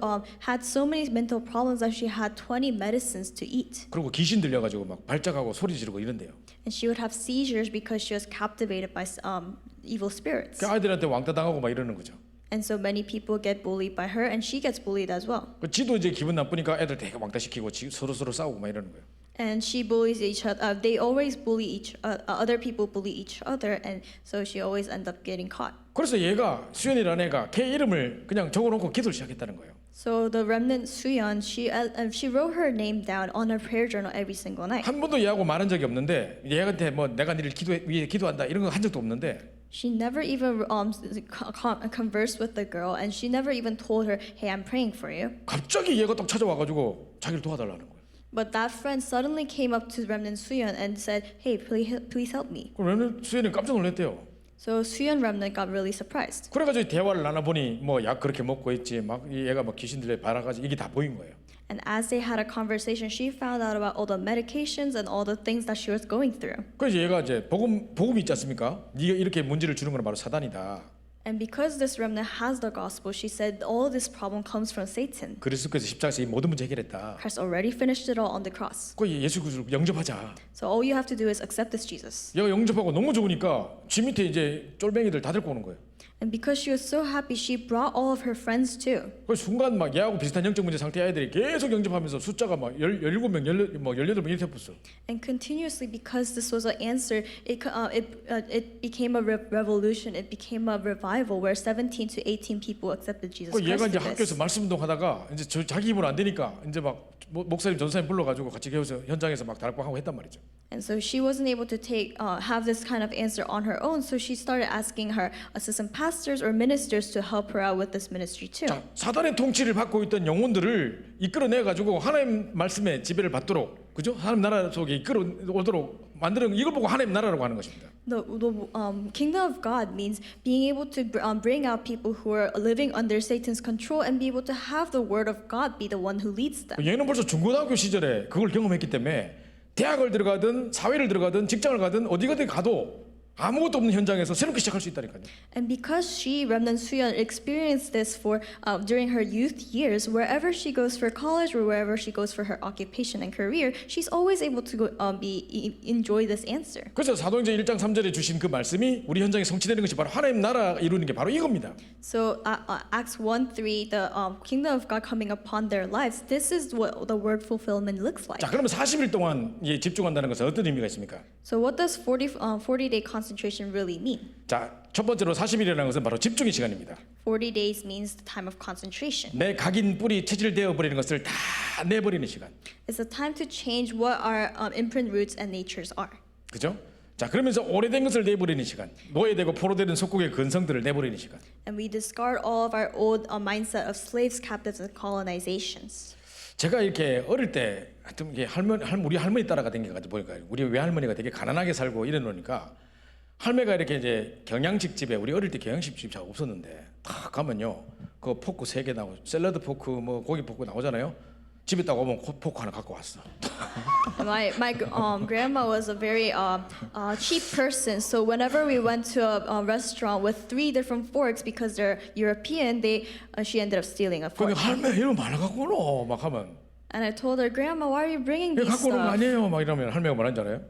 had so many mental problems that she had 20 medicines to eat. 그리고 귀신 들려가지고 막 발작하고 소리 지르고 이런데요. And she would have seizures because she was captivated by evil spirits. 그 아이들한테 왕따 당하고 막 이러는 거죠. And so many people get bullied by her, and she gets bullied as well. 그 지도 이제 기분 나쁘니까 애들 되게 왕따 시키고 서로 싸우고 막 이러는 거예요. And she bullies each other. They always bully other people bully each other, and so she always ends up getting caught. 그래서 얘가 수연이라는 애가 걔 이름을 그냥 적어놓고 기도를 시작했다는 거예요. So the remnant Soo-yeon, she wrote her name down on her prayer journal every single night. 한 번도 얘하고 말한 적이 없는데 얘한테 뭐 내가 니를 위해 기도한다 이런 거 한 적도 없는데. She never even conversed with the girl, and she never even told her, "Hey, I'm praying for you." 갑자기 얘가 딱 찾아와가지고 자기를 도와달라는 거예요. But that friend suddenly came up to remnant Soo-yeon and said, "Hey, please help me." 그러면 수연이 깜짝 놀랐대요. So Soo-yeon remnant got really surprised. 그래가지고 대화를 나눠보니 뭐 약 그렇게 먹고 있지 막 얘가 막 귀신들에 발아가지고 이게 다 보인 거예요. And as they had a conversation, she found out about all the medications and all the things that she was going through. 그래서 얘가 이제 복음 있지 않습니까? 네가 이렇게 문제를 주는 건 바로 사단이다. And because this remnant has the gospel, she said all this problem comes from Satan. 그리스도께서 십자가에서 이 모든 문제 해결했다. Christ already finished it all on the cross. 그 예수 그리스도를 영접하자. So all you have to do is accept this Jesus. 얘가 영접하고 너무 좋으니까 쥐 밑에 이제 쫄뱅이들 다 데리고 오는 거예요. And because she was so happy, she brought all of her friends too. 그 순간 막 얘하고 비슷한 영적 문제 상태 아이들이 계속 영접하면서 숫자가 막 17명, 18명 이렇게 됐어. And continuously, because this was an answer, it became a revolution. It became a revival where 17 to 18 people accepted Jesus 그 얘가 Christ. 이제 학교에서 말씀 운동하다가 이제 자기 입으로 안 되니까 이제 막 목사님 전사님 불러가지고 같이 배워서 현장에서 막 다락방하고 했단 말이죠. And so she wasn't able to have this kind of answer on her own. So she started asking her assistant pastors or ministers to help her out with this ministry too. 자, 사단의 통치를 받고 있던 영혼들을 이끌어내 가지고 하나님 말씀의 지배를 받도록, 그죠? 하나님 나라 속에 이끌어오도록 만드는 이걸 보고 하나님 나라라고 하는 것입니다. The kingdom of God means being able to bring out people who are living under Satan's control and be able to have the word of God be the one who leads them. 얘는 벌써 중고등학교 시절에 그걸 경험했기 때문에 대학을 들어가든 사회를 들어가든 직장을 가든 어디가든 가도 아무것도 없는 현장에서 새롭게 시작할 수 있다니까요. And because she, Remnant Suyeon, experienced this during her youth years, wherever she goes for college or wherever she goes for her occupation and career, she's always able to enjoy this answer. 그래서 사도행전 1장 3절에 주신 그 말씀이 우리 현장에 성취되는 것이 바로 하나님 나라 이루는 게 바로 이겁니다. So Acts 1:3, the kingdom of God coming upon their lives. This is what the word fulfillment looks like. 자, 그러면 40일 동안 집중한다는 것은 어떤 의미가 있습니까? So what does 40-day concentration really mean? 자, 첫 번째로 40일이라는 것은 바로 집중의 시간입니다. 40 days means the time of concentration. 내 각인 뿌리 체질되어 버리는 것을 다 내버리는 시간. It's a time to change what our imprint roots and natures are. 그죠? 자, 그러면서 오래된 것을 내버리는 시간. 노예되고 포로되는 속국의 근성들을 내버리는 시간. And we discard all of our old mindset of slaves, captives, and colonizations. 제가 이렇게 어릴 때 하여튼 이게 우리 할머니 따라가 댕겨가지고 보니까 우리 외할머니가 되게 가난하게 살고 이래 놓으니까 할매가 이렇게 이제 경양식 집에 우리 어릴 때 경양식 집이 잘 없었는데 딱 가면요 그 포크 3개 나오고 샐러드 포크 뭐 고기 포크 나오잖아요. 집에 딱 오면 포크 하나 갖고 왔어. My grandma was a very cheap person, so whenever we went to a restaurant with 3 different forks because they're European, she ended up stealing a fork. 그러니까 할매 이런 말 갖고 오노 막 하면 And I told her, Grandma, why are you bringing 이거 these 갖고 오는 거 stuff? 아니에요 막 이러면 할매가 뭐라는 줄 알아요?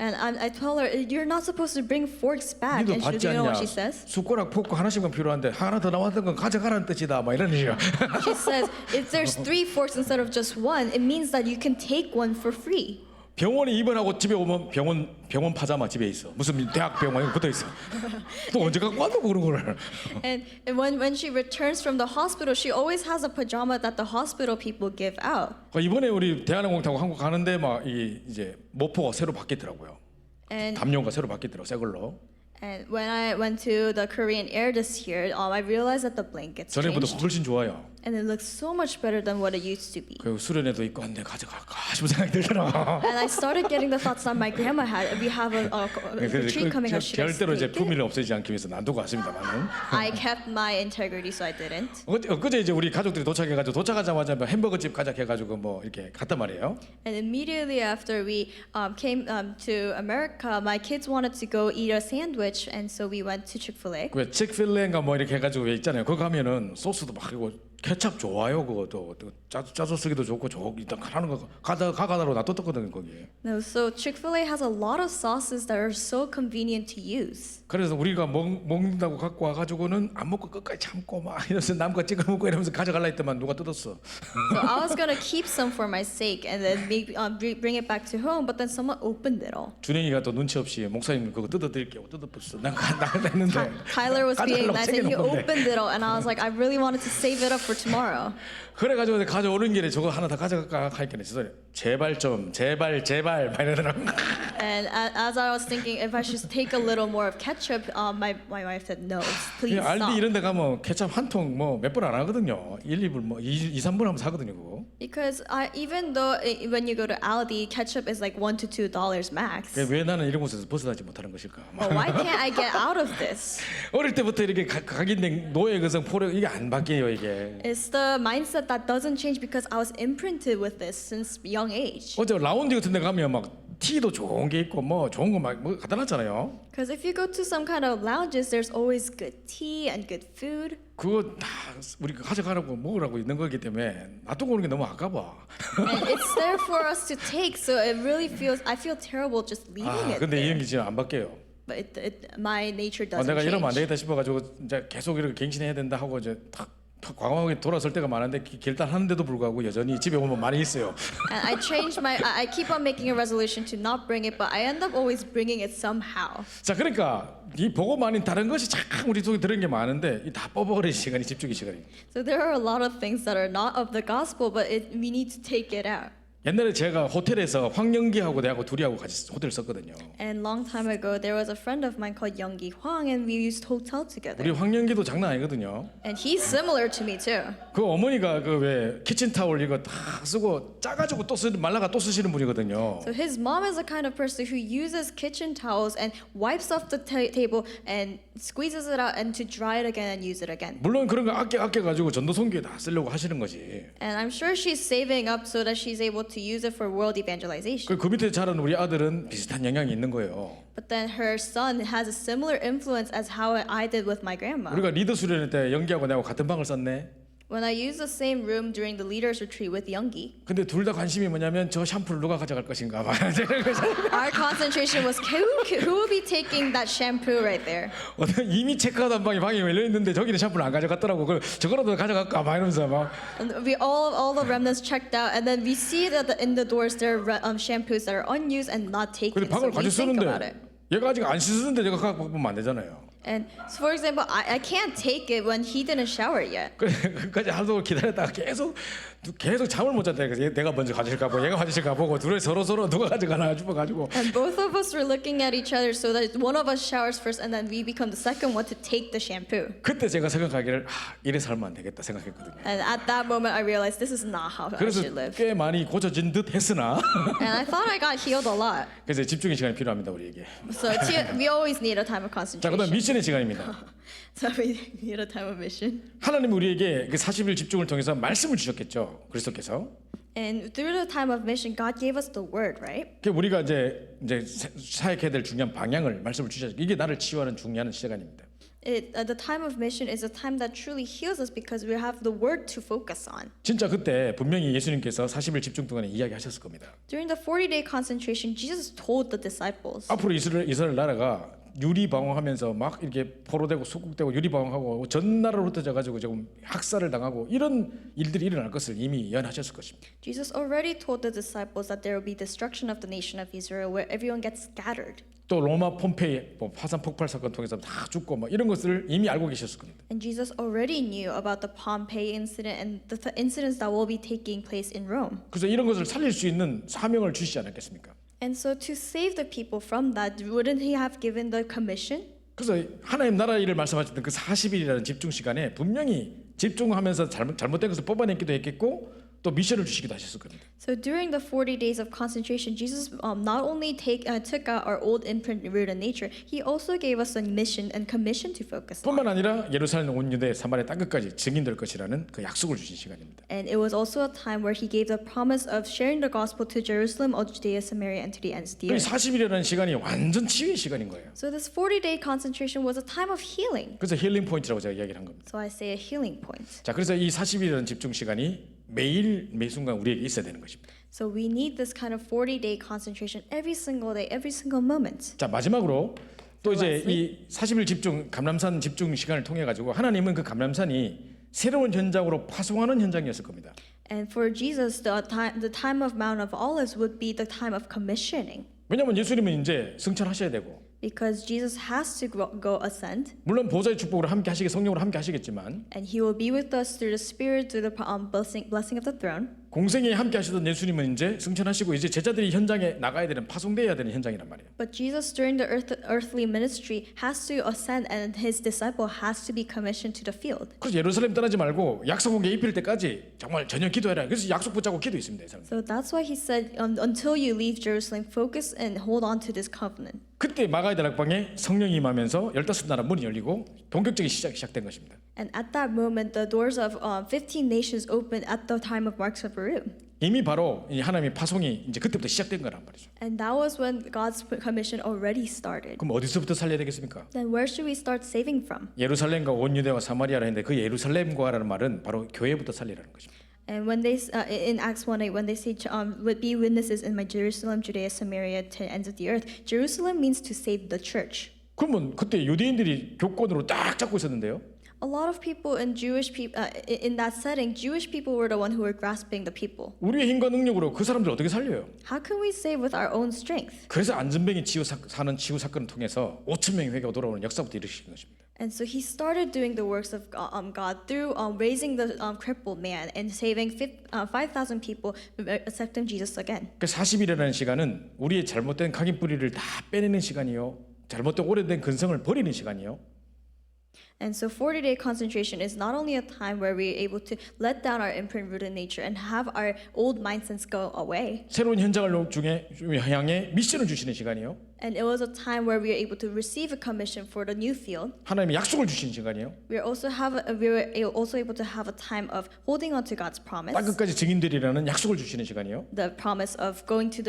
And I told her, you're not supposed to bring forks back. 니도 And she, 받지 do you know 않냐? what she says? 숟가락 포크 하나씩만 필요한데 하나 더 나왔던 건 가져가라는 뜻이다 막 이런 얘기야. She says, if there's 3 forks instead of just 1, it means that you can take one for free. 병원에 입원하고 집에 오면 병원 파자마 집에 있어. 무슨 대학 병원에 붙어 있어. 또 언제 갖고 왔노 그런 거를. And when she returns from the hospital, she always has a pajama that the hospital people give out. 이번에 우리 대한항공 타고 한국 가는데 막 이제 모포가 새로 바뀌더라고요. And 담요가 새로 바뀌더라고 새 걸로. when I went to the Korean Air this year, I realized that the blankets 전에보다 changed. 훨씬 좋아요. And it looks so much better than what it used to be. 그 수련회도 있고 한데 가져갈까 싶은 생각이 들더라고. And I started getting the thoughts that my grandma had. We have a retreat coming up. Should I 절대로 제 take it? 품위를 없애지 않기 위해서 놔두고 왔습니다만은. I kept my integrity, so I didn't. 엊그제 이제 우리 가족들이 도착해가지고 도착하자마자 뭐 햄버거 집 가자 해가지고 뭐 이렇게 갔단 말이에요. And immediately after we came to America, my kids wanted to go eat a sandwich, and so we went to Chick-fil-A. 그 칙필레인가 뭐 이렇게 해가지고 왜 있잖아요. 거기 가면은 소스도 막 그리고 케찹 좋아요 그것도 짜서 쓰기도 좋고 일단 하는 거 가가다로 놔뒀거든요 거기. No, so Chick-fil-A has a lot of sauces that are so convenient to use. 그래서 우리가 먹는다고 갖고 와가지고는 안 먹고 끝까지 참고 막 이러면서 남거 찍어 먹고 이러면서 가져갈라 했더만 누가 뜯었어. So I was gonna keep some for my sake and then bring it back to home, but then someone opened it all. 준영이가 또 눈치 없이 목사님 그거 뜯어드릴게요 뜯어봤어. 난 했는데. Tyler was being 가져가려고 nice and he 챙겨놓은 건데. opened it all, and I was like, I really wanted to save it up for tomorrow. 그래가지고 가져오는 길에 저거 하나 더 가져갈까 하니까 제발 막 이러더라고. And as I was thinking if I should take a little more of ketchup, my wife said no, please 알디 stop. 이런 데 가면 케찹 한 통 뭐 몇 분 안 하거든요. 1~2불 뭐 2~3불 하면 사거든요 그거. Because even though when you go to Aldi, ketchup is like $1 to $2 max. 왜 나는 이런 곳에서 벗어나지 못하는 것일까? Well, why can't I get out of this? 어릴 때부터 이렇게 각인된 노예 근성 포로 이게 안 바뀌어요 이게. It's the mindset that doesn't change because I was imprinted with this since young age. 어제 라운지 같은 데 가면 막 티도 좋은 게 있고 뭐 좋은 거 막 뭐 갖다 놨잖아요. Because if you go to some kind of lounges, there's always good tea and good food. 그거 다 우리가 가져가라고 먹으라고 있는 거기 때문에 놔두고 오는 게 너무 아까워. And it's there for us to take, so it really feels, I feel terrible just leaving 아, it 근데 there. 이런 게 지금 안 바뀌어요. But my nature doesn't 내가 이러면 안 change. 되겠다 싶어가지고 이제 계속 이렇게 갱신해야 된다 하고 이제 탁 과감하게 돌아설 때가 많은데 결단하는데도 불구하고 여전히 집에 오면 많이 있어요. And I keep on making a resolution to not bring it, but I end up always bringing it somehow. 자, 그러니까 이 보고 아닌 다른 것이 참 우리 속에 들은 게 많은데 이 다 뽑아버리는 시간이 집중의 시간입니다. So there are a lot of things that are not of the gospel, but we need to take it out. 옛날에 제가 호텔에서 황영기하고 내하고 둘이하고 같이 호텔 썼거든요. And long time ago, there was a friend of mine called Youngi Hwang, and we used hotel together. 우리 황영기도 장난 아니거든요. And he's similar to me too. 그 어머니가 그 왜 키친타올 이거 다 쓰고 짜가지고 또 말라가 또 쓰시는 분이거든요. So his mom is the kind of person who uses kitchen towels and wipes off the table and squeezes it out and to dry it again and use it again. 물론 그런 거 아껴가지고 전도선교에 다 쓰려고 하시는 거지. And I'm sure she's saving up so that she's able to use it for world evangelization. 그 밑에 자란 우리 아들은 비슷한 영향이 있는 거예요. But then her son has a similar influence as how I did with my grandma. 우리가 리더 수련회 때 영기하고 내하고 같은 방을 썼네. When I used the same room during the leaders retreat with Youngi, 근데 둘 다 관심이 뭐냐면 저 샴푸를 누가 가져갈 것인가 봐. our concentration was who will be taking that shampoo right there. 이미 체크하던 방이 열려 있는데 저기는 샴푸를 안 가져갔더라고. 그 저거라도 가져갈까 막 이러면서 막. And we all the remnants checked out, and then we see that in the doors there are shampoos that are unused and not taken. 근데 So 방을 we 가져 think about 쓰는데 it. 얘가 아직 안 씻었는데 내가 갖고 보면 안 되잖아요. And so for example, I can't take it when he didn't shower yet. 그래 그까지 하루 기다렸다가 계속 잠을 못 잤다. 그래서 내가 먼저 가질까 보고 얘가 가질까 보고 둘이 서로 누가 가져가나 싶어가지고. And both of us were looking at each other so that one of us showers first, and then we become the second one to take the shampoo. 그때 제가 생각하기를 이래 살면 안 되겠다 생각했거든요. And at that moment, I realized this is not how I 그래서 should live. 꽤 많이 고쳐진 듯 했으나 And I thought I got healed a lot. 그래서 집중의 시간이 필요합니다 우리에게. So we always need a time of 자, 그다음 concentration. 미션의 시간입니다. So we need a time of mission. 하나님 우리에게 그 40일 집중을 통해서 말씀을 주셨겠죠. 그리스도께서. And through the time of mission, God gave us the word, right? 그 우리가 이제 사역해야 될 중요한 방향을 말씀을 주셨죠. 이게 나를 치유하는 중요한 시간입니다. The time of mission is a time that truly heals us because we have the word to focus on. 진짜 그때 분명히 예수님께서 40일 집중 동안에 이야기하셨을 겁니다. During the 40-day concentration, Jesus told the disciples, 앞으로 이스라엘 나라가 유리방황하면서 막 이렇게 포로되고 속국되고 유리방황하고 전 나라로 흩어져 가지고 조금 학살을 당하고 이런 일들이 일어날 것을 이미 예언하셨을 것입니다. Jesus already told the disciples that there will be destruction of the nation of Israel where everyone gets scattered. 또 로마 폼페이 화산 폭발 사건 통해서 다 죽고 뭐 이런 것을 이미 알고 계셨을 겁니다. And Jesus already knew about the Pompeii incident and the incidents that will be taking place in Rome. 그래서 이런 것을 살릴 수 있는 사명을 주시지 않았겠습니까? And so to save the people from that, wouldn't he have given the commission? 그래서 하나님 나라 일을 말씀하셨던 그 40일이라는 집중 시간에 분명히 집중하면서 잘못된 것을 뽑아내기도 했겠고 또 미션을 주시기도 하셨을 겁니다. So during the 40 days of concentration, Jesus not only took out our old imprint-ridden nature, he also gave us a mission and commission to focus on. 뿐만 아니라 예루살렘 온 유대 사마리아 땅 끝까지 증인될 것이라는 그 약속을 주신 시간입니다. And it was also a time where he gave the promise of sharing the gospel to Jerusalem, all Judea, Samaria, and to the ends of 그 the earth. 40일이라는 시간이 완전 치유의 시간인 거예요. So this 40-day concentration was a time of healing. 그래서 힐링 포인트라고 제가 이야기를 한 겁니다. So I say a healing point. 자, 그래서 이 40일이라는 집중 시간이 매일 매 순간 우리에게 있어야 되는 것입니다. So we need this kind of 40-day concentration every single day, every single moment. 자, 마지막으로 또 이제 이 40일 집중 감람산 집중 시간을 통해 가지고 하나님은 그 감람산이 새로운 현장으로 파송하는 현장이었을 겁니다. And for Jesus, the time of Mount of Olives would be the time of commissioning. 왜냐하면 예수님은 이제 승천하셔야 되고 Because Jesus has to go ascend, 물론 보좌의 축복으로 함께 하시게 성령으로 함께 하시겠지만 and he will be with us through the Spirit, through the blessing of the throne. 공생에 함께 하시던 예수님은 이제 승천하시고 이제 제자들이 현장에 나가야 되는 파송돼야 되는 현장이란 말이에요. But Jesus during the earthly ministry has to ascend, and his disciple has to be commissioned to the field. 그래서 예루살렘 떠나지 말고 약속한 게 입힐 때까지 정말 전혀 기도해라. 그래서 약속 붙잡고 기도 있습니다. 이 사람. So that's why he said, until you leave Jerusalem, focus and hold on to this covenant. 그때 마가의 다락방에 성령이 임하면서 15나라 문이 열리고 본격적인 시작이 시작된 것입니다. And at that moment, the doors of 15 nations opened at the time of Mark's Upper Room. 이미 바로 이 하나님의 파송이 이제 그때부터 시작된 거란 말이죠. And that was when God's commission already started. 그럼 어디서부터 살려야 되겠습니까? Then where should we start saving from? 예루살렘과 온 유대와 사마리아라 했는데 그 예루살렘과라는 말은 바로 교회부터 살리라는 것입니다. And when they in Acts 1:8, when they say would be witnesses in my Jerusalem, Judea, Samaria, to the ends of the earth, Jerusalem means to save the church. 그러면 그때 유대인들이 교권으로 딱 잡고 있었는데요. A lot of people in Jewish people in that setting, Jewish people were the one who were grasping the people. 우리의 힘과 능력으로 그 사람들 어떻게 살려요? How can we save with our own strength? 그래서 안전병이 사는 치유 사건을 통해서 5천 명이 회개가 돌아오는 역사부터 일으키신 것입니다. And so he started doing the works of God through raising the crippled man and saving 5,000 people accepting Jesus again. 그 40일이라는 시간은 우리의 잘못된 각인 뿌리를 다 빼내는 시간이요, 잘못된 오래된 근성을 버리는 시간이요. And so 40-day concentration is not only a time where we are able to let down our imprint-rooted nature and have our old mindsets go away. 새로운 현장을 향해 미션을 주시는 시간이요. And it was a time where we are able to receive a commission for the new field. 하나님의 약속을 주시는 시간이요. We were also able to have a time of holding on to God's promise. 땅 끝까지 증인들이라는 약속을 주시는 시간이요. The promise of going to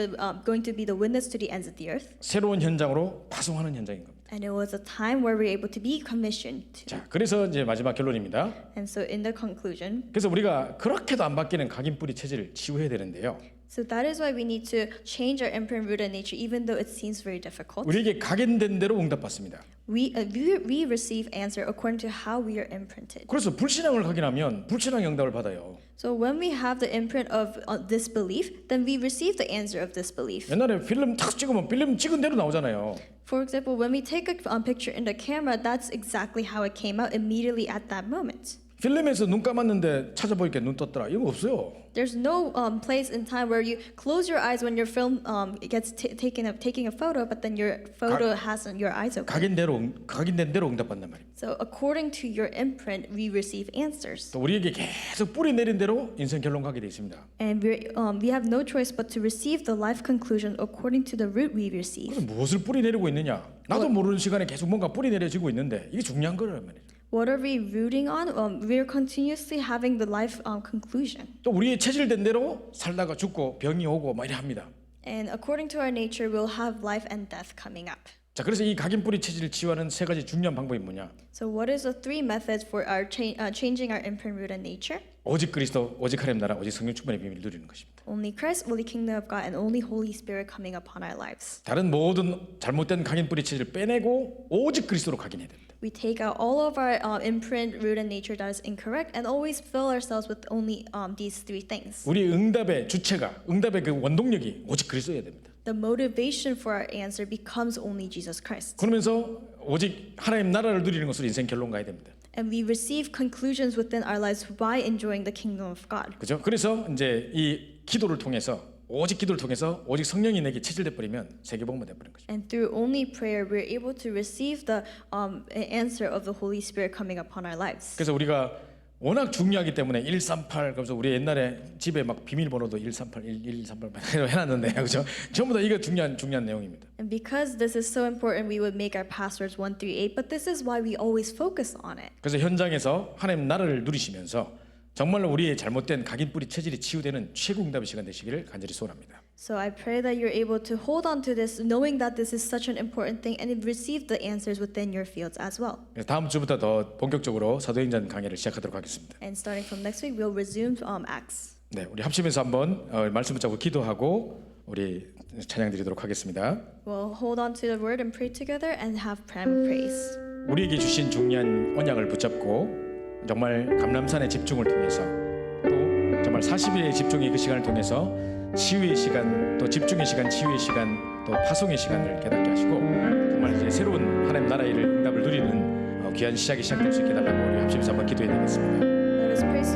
be the witness to the ends of the earth. 새로운 현장으로 파송하는 현장인 겁니다. And it was a time where we were able to be commissioned to. 자, 그래서 이제 마지막 결론입니다. And so in the conclusion, 그래서 우리가 그렇게도 안 바뀌는 각인 뿌리 체질을 치유해야 되는데요. so that is why we need to change our imprint-rooted nature, even though it seems very difficult. 우리에게 각인된 대로 응답받습니다. We receive answer according to how we are imprinted. 그래서 불신앙을 각인하면 불신앙의 응답을 받아요. So when we have the imprint of disbelief, then we receive the answer of disbelief. 옛날에 필름 탁 찍으면 필름 찍은 대로 나오잖아요. For example, when we take a picture in the camera, that's exactly how it came out immediately at that moment. 필름에서 눈 감았는데 찾아보니까 눈 떴더라. 이런 거 없어요. There's no place in time where you close your eyes when your film gets taking a photo, but then your photo hasn't your eyes open. 각인된 대로 응답받는 말입니다. So according to your imprint, we receive answers. 또 우리에게 계속 뿌리 내린 대로 인생 결론 가게 돼 있습니다. And we have no choice but to receive the life conclusion according to the root we receive. 그래서 무엇을 뿌리 내리고 있느냐? 나도 모르는 시간에 계속 뭔가 뿌리 내려지고 있는데 이게 중요한 거란 말이에요. What are we rooting on? We are continuously having the life conclusion. 또 우리의 체질된 대로 살다가 죽고 병이 오고 막 이래 합니다. And according to our nature, we'll have life and death coming up. 자, 그래서 이 각인 뿌리 체질을 치유하는 세 가지 중요한 방법이 뭐냐? So what is the three methods for our changing our imprint-rooted nature? 오직 그리스도, 오직 하나님 나라, 오직 성령 충만의 비밀을 누리는 것입니다. Only Christ, only kingdom of God, and only Holy Spirit coming upon our lives. 다른 모든 잘못된 각인 뿌리 체질을 빼내고 오직 그리스도로 각인해야 됩니다. We take out all of our imprint-rooted nature that is incorrect and always fill ourselves with only these three things. 우리 응답의 주체가, 응답의 그 원동력이 오직 그리스도여야 됩니다. The motivation for our answer becomes only Jesus Christ. 그러면서 오직 하나님 나라를 누리는 것으로 인생 결론 가야 됩니다. And we receive conclusions within our lives by enjoying the kingdom of God. 그죠? 그래서 이제 이 기도를 통해서 오직 기도를 통해서 오직 성령이 내게 체질돼 버리면 세계복음화 돼 버린 거죠. And through only prayer, we're able to receive the answer of the Holy Spirit coming upon our lives. 그래서 우리가 워낙 중요하기 때문에 138 그래서 우리 옛날에 집에 막 비밀번호도 138 1138 해놨는데 그죠? 전부 다 이거 중요한 내용입니다. And because this is so important, we would make our passwords 1 through 8. But this is why we always focus on it. 그래서 현장에서 하나님 나라를 누리시면서 정말로 우리의 잘못된 각인 뿌리 체질이 치유되는 최고 응답의 시간 되시기를 간절히 소원합니다. So I pray that you're able to hold on to this, knowing that this is such an important thing, and receive the answers within your fields as well. 다음 주부터 더 본격적으로 사도행전 강해를 시작하도록 하겠습니다. And starting from next week, we'll resume Acts. 네, 우리 합심해서 한번 말씀 붙잡고 기도하고 우리 찬양 드리도록 하겠습니다. We'll hold on to the word and pray together and have praise. 우리에게 주신 중요한 언약을 붙잡고 정말 감람산의 집중을 통해서 또 정말 40일의 집중의 그 시간을 통해서 치유의 시간, 또 집중의 시간, 치유의 시간, 또 파송의 시간을 깨닫게 하시고 정말 이제 새로운 하나님 나라의 응답을 누리는 귀한 시작이 시작될 수 있게 해달라고 우리 합심해서 한번 기도해야 되겠습니다. Let us pray so